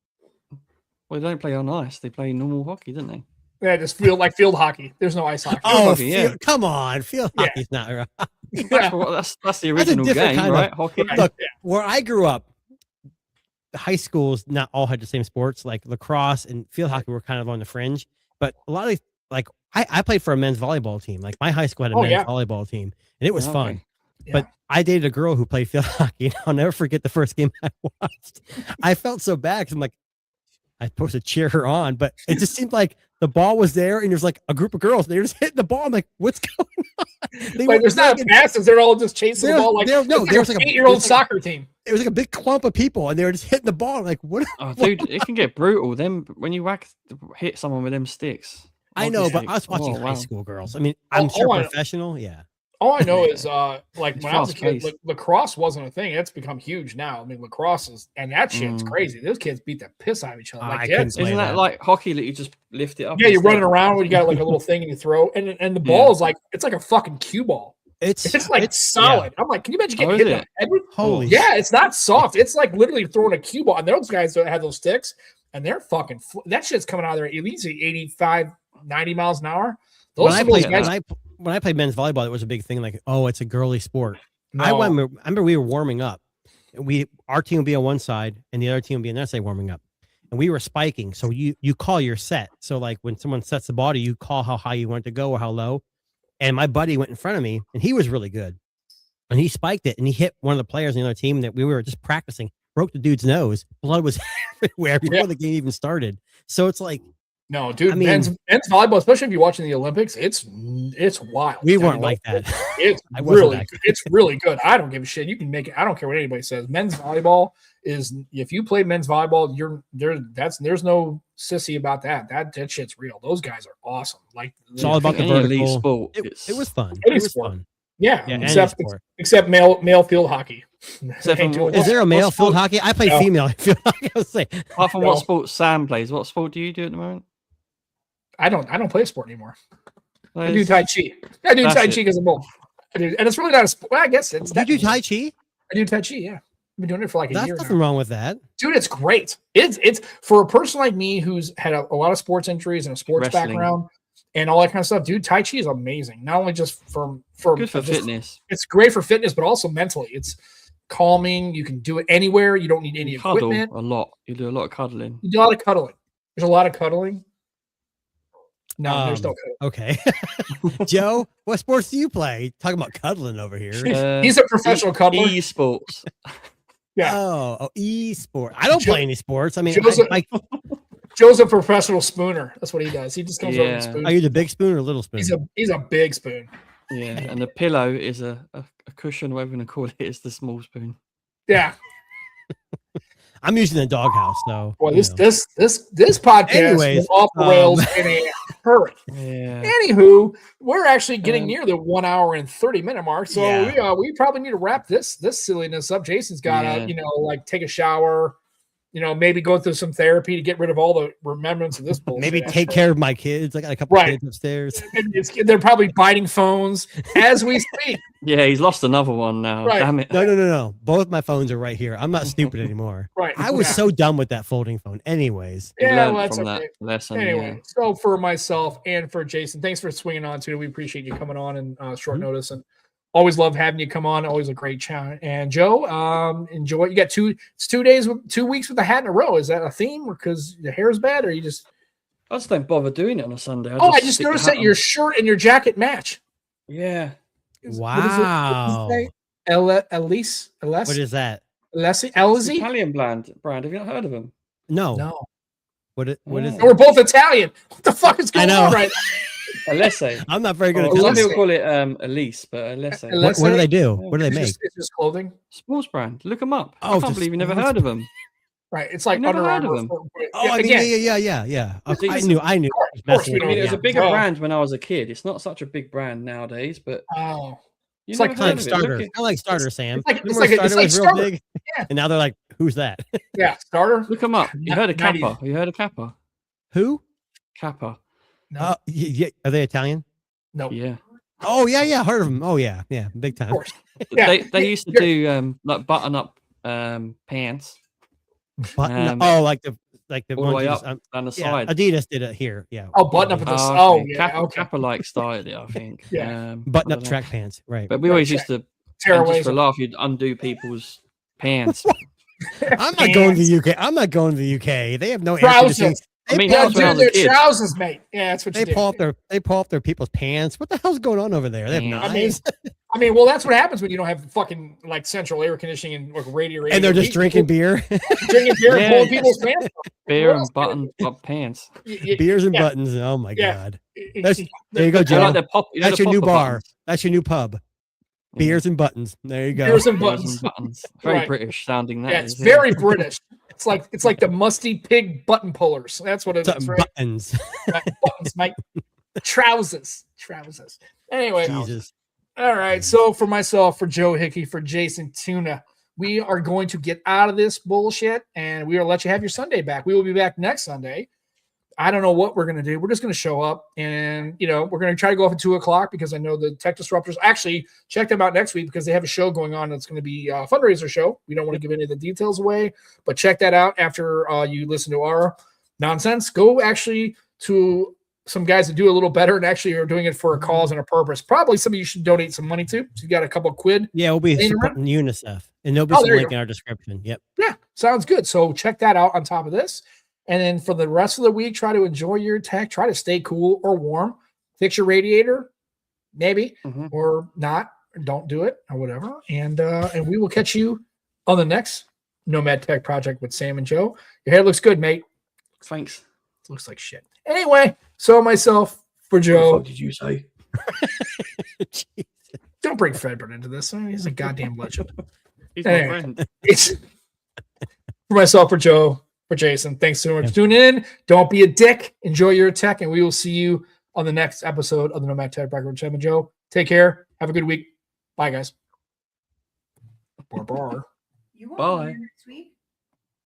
Well, they don't play on ice. They play normal hockey, don't they? Yeah, just field hockey. There's no ice hockey. Oh, come on, field hockey's not right. That's the original game, right? Hockey. Look, where I grew up, high schools not all had the same sports. Like lacrosse and field hockey were kind of on the fringe, but a lot of like I played for a men's volleyball team. Like my high school had a men's volleyball team, and it was fun. Yeah. But I dated a girl who played field hockey. And I'll never forget the first game I watched. I felt so bad because I'm like, I'm supposed to cheer her on, but it just seemed like the ball was there and there's like a group of girls. They're just hitting the ball. I'm like, what's going on? Like, there's not passes. They're all just chasing the ball like there was like an 8-year-old soccer team. It was like a big clump of people and they were just hitting the ball. I'm like, what? Oh, dude, it can get brutal. Then when you hit someone with them sticks. I know, but I was watching high school girls. I mean, I'm sure professional. Yeah. All I know is like when I was a kid, lacrosse wasn't a thing. It's become huge now. I mean, lacrosse is, and that shit's crazy. Those kids beat the piss out of each other. Like, isn't that like hockey that you just lift it up? Yeah, you're running around when you got like a little thing and you throw, and the ball is like, it's like a fucking cue ball. It's like solid. I'm like, can you imagine getting hit in the head with? Holy yeah, it's not soft. It's like literally throwing a cue ball. And those guys that have those sticks, and they're fucking that shit's coming out of there at least 85, 90 miles an hour. When I played men's volleyball, it was a big thing. Like, oh, it's a girly sport. No. I remember we were warming up. Our team would be on one side, and the other team would be on the other side warming up. And we were spiking. So you call your set. So like when someone sets the ball, you call how high you want it to go or how low. And my buddy went in front of me, and he was really good. And he spiked it, and he hit one of the players on the other team that we were just practicing. Broke the dude's nose. Blood was everywhere before the game even started. So it's like. No, dude, I mean, men's volleyball, especially if you're watching the Olympics, it's wild. We weren't like that. It's really good. I don't give a shit. You can make it. I don't care what anybody says. Men's volleyball is, if you play men's volleyball, there's no sissy about that. That shit's real. Those guys are awesome. Like it's all about the vertical sport. It was fun. It was fun. Yeah, except male field hockey. Is there a male field hockey? I play female field hockey. I was saying. Apart from what sport Sam plays, what sport do you do at the moment? I don't play a sport anymore. I do Tai Chi. I do Tai Chi because I'm old. And it's really not a sport. Well, I guess it's. You do Tai Chi? I do Tai Chi. Yeah, I've been doing it for like a year. There's nothing wrong with that, dude. It's great. It's for a person like me who's had a lot of sports injuries and a sports background and all that kind of stuff. Dude, Tai Chi is amazing. Not only just for fitness. It's great for fitness, but also mentally. It's calming. You can do it anywhere. You don't need any equipment. A lot. You do a lot of cuddling. You do a lot of cuddling. There's a lot of cuddling. No, there's no cuddling. Okay. Joe, what sports do you play? Talking about cuddling over here. He's a professional cuddler. Esports. Yeah. Oh, esports. I don't play any sports. I mean, Joe's a professional spooner. That's what he does. He just comes over and spoons. Are you the big spoon or little spoon? He's a big spoon. Yeah, and the pillow is a cushion, whatever you want to call it, is the small spoon. Yeah. I'm using the doghouse, so Boy, this podcast Anyways, went off the rails in a hurry. Yeah. Anywho, we're actually getting near the 1 hour and 30-minute mark, so Yeah. we probably need to wrap this silliness up. Jason's got to like take a shower, maybe go through some therapy to get rid of all the remembrance of this bullshit. maybe take care of my kids. I got a couple kids upstairs. And they're probably biting phones as we speak. Yeah, he's lost another one now. Right. Damn it. No. Both my phones are right here. I'm not stupid anymore. Right. I was so done with that folding phone. Anyways. You Yeah, learned well, that's from okay. that lesson. Anyway, Yeah. so for myself and for Jason, thanks for swinging on too. We appreciate you coming on in short notice, and always love having you come on. Always a great chat. And Joe, enjoy. You got 2 weeks with the hat in a row. Is that a theme, or because the hair is bad, or you just? I just don't bother doing it on a Sunday. I just noticed that your shirt and your jacket match. Yeah. Wow. Elise? What is that? Elise? Italian brand. Have you not heard of them? No. What is And we're both Italian. What the fuck is going on right now? Alesse. I'm not very good at Some telling. people call it Elise, but Alesse. What do they do? What do they make? It's just clothing. Sports brand. Look them up. Oh, I can't believe you never heard of them. Right. It's like never Under heard of Armour. them. Oh, I mean, yeah. Okay, I knew. Of course we I mean, it was Yeah. a bigger brand when I was a kid. It's not such a big brand nowadays, but It's like Starter. I like Starter, Sam. It's like Starter. Starter. Big? Yeah. And now they're like, who's that? Yeah, Starter. Look them up. You heard of 90s. Kappa? You heard of Kappa? Who? Kappa. No. Yeah. Are they Italian? No. Yeah. Oh yeah. Heard of them. Oh yeah, big time. Of course. Yeah. They used to do like button up pants. Button. like the all the ones way you up just, down the yeah, side. Adidas did it here. Yeah. Oh, button up at the Kappa like started it, I think. Yeah. Button up track pants, right? But we always used to just for a laugh, you'd undo people's pants. I'm not going to the UK. I'm not going to the UK. They have no air trousers. conditioning. I mean, Yeah, when I was dude, a kid. their trousers, mate. Yeah, that's what They you do. pull off their people's pants. What the hell's going on over there? They have knives. I mean, well, that's what happens when you don't have fucking like central air conditioning and like radiator. And they're just drinking beer. Drinking beer and pulling people's pants. Beer and button up pants. Beers and buttons. Oh my god. There you go, I Joe. like That's your new bar. buttons. That's your new pub. Beers and buttons. There you go. Beers and Beers buttons. and buttons. Very Right. British sounding. That Yeah, is, it's very British. It's like the musty pig button pullers. That's what it is. Right? Buttons. Buttons, mate. Trousers. Anyway. Jesus. All right. So for myself, for Joe Hickey, for Jason Tuna, we are going to get out of this bullshit and we will let you have your Sunday back. We will be back next Sunday. I don't know what we're going to do. We're just going to show up and, we're going to try to go off at 2:00 because I know the Tech Disruptors actually check them out next week because they have a show going on. That's going to be a fundraiser show. We don't want to give any of the details away, but check that out after you listen to our nonsense. Go actually to some guys that do a little better and actually are doing it for a cause and a purpose. Probably somebody you should donate some money to. So you got a couple of quid. Yeah, we'll be supporting UNICEF. And there'll be some link in our description. Yep. Yeah, sounds good. So check that out on top of this. And then for the rest of the week, try to enjoy your tech. Try to stay cool or warm. Fix your radiator, maybe, or not. Don't do it or whatever. And we will catch you on the next Nomad Tech Project with Sam and Joe. Your hair looks good, mate. Thanks. It looks like shit. Anyway, so myself for Joe. What did you say? Don't bring Fredbird into this. I mean, he's a goddamn legend. He's my friend. It's for myself, for Joe, for Jason. Thanks so much for tuning in. Don't be a dick. Enjoy your tech, and we will see you on the next episode of the Nomad Tech Project with Sam and Joe. Take care. Have a good week. Bye, guys. You won't be Bye. here next week.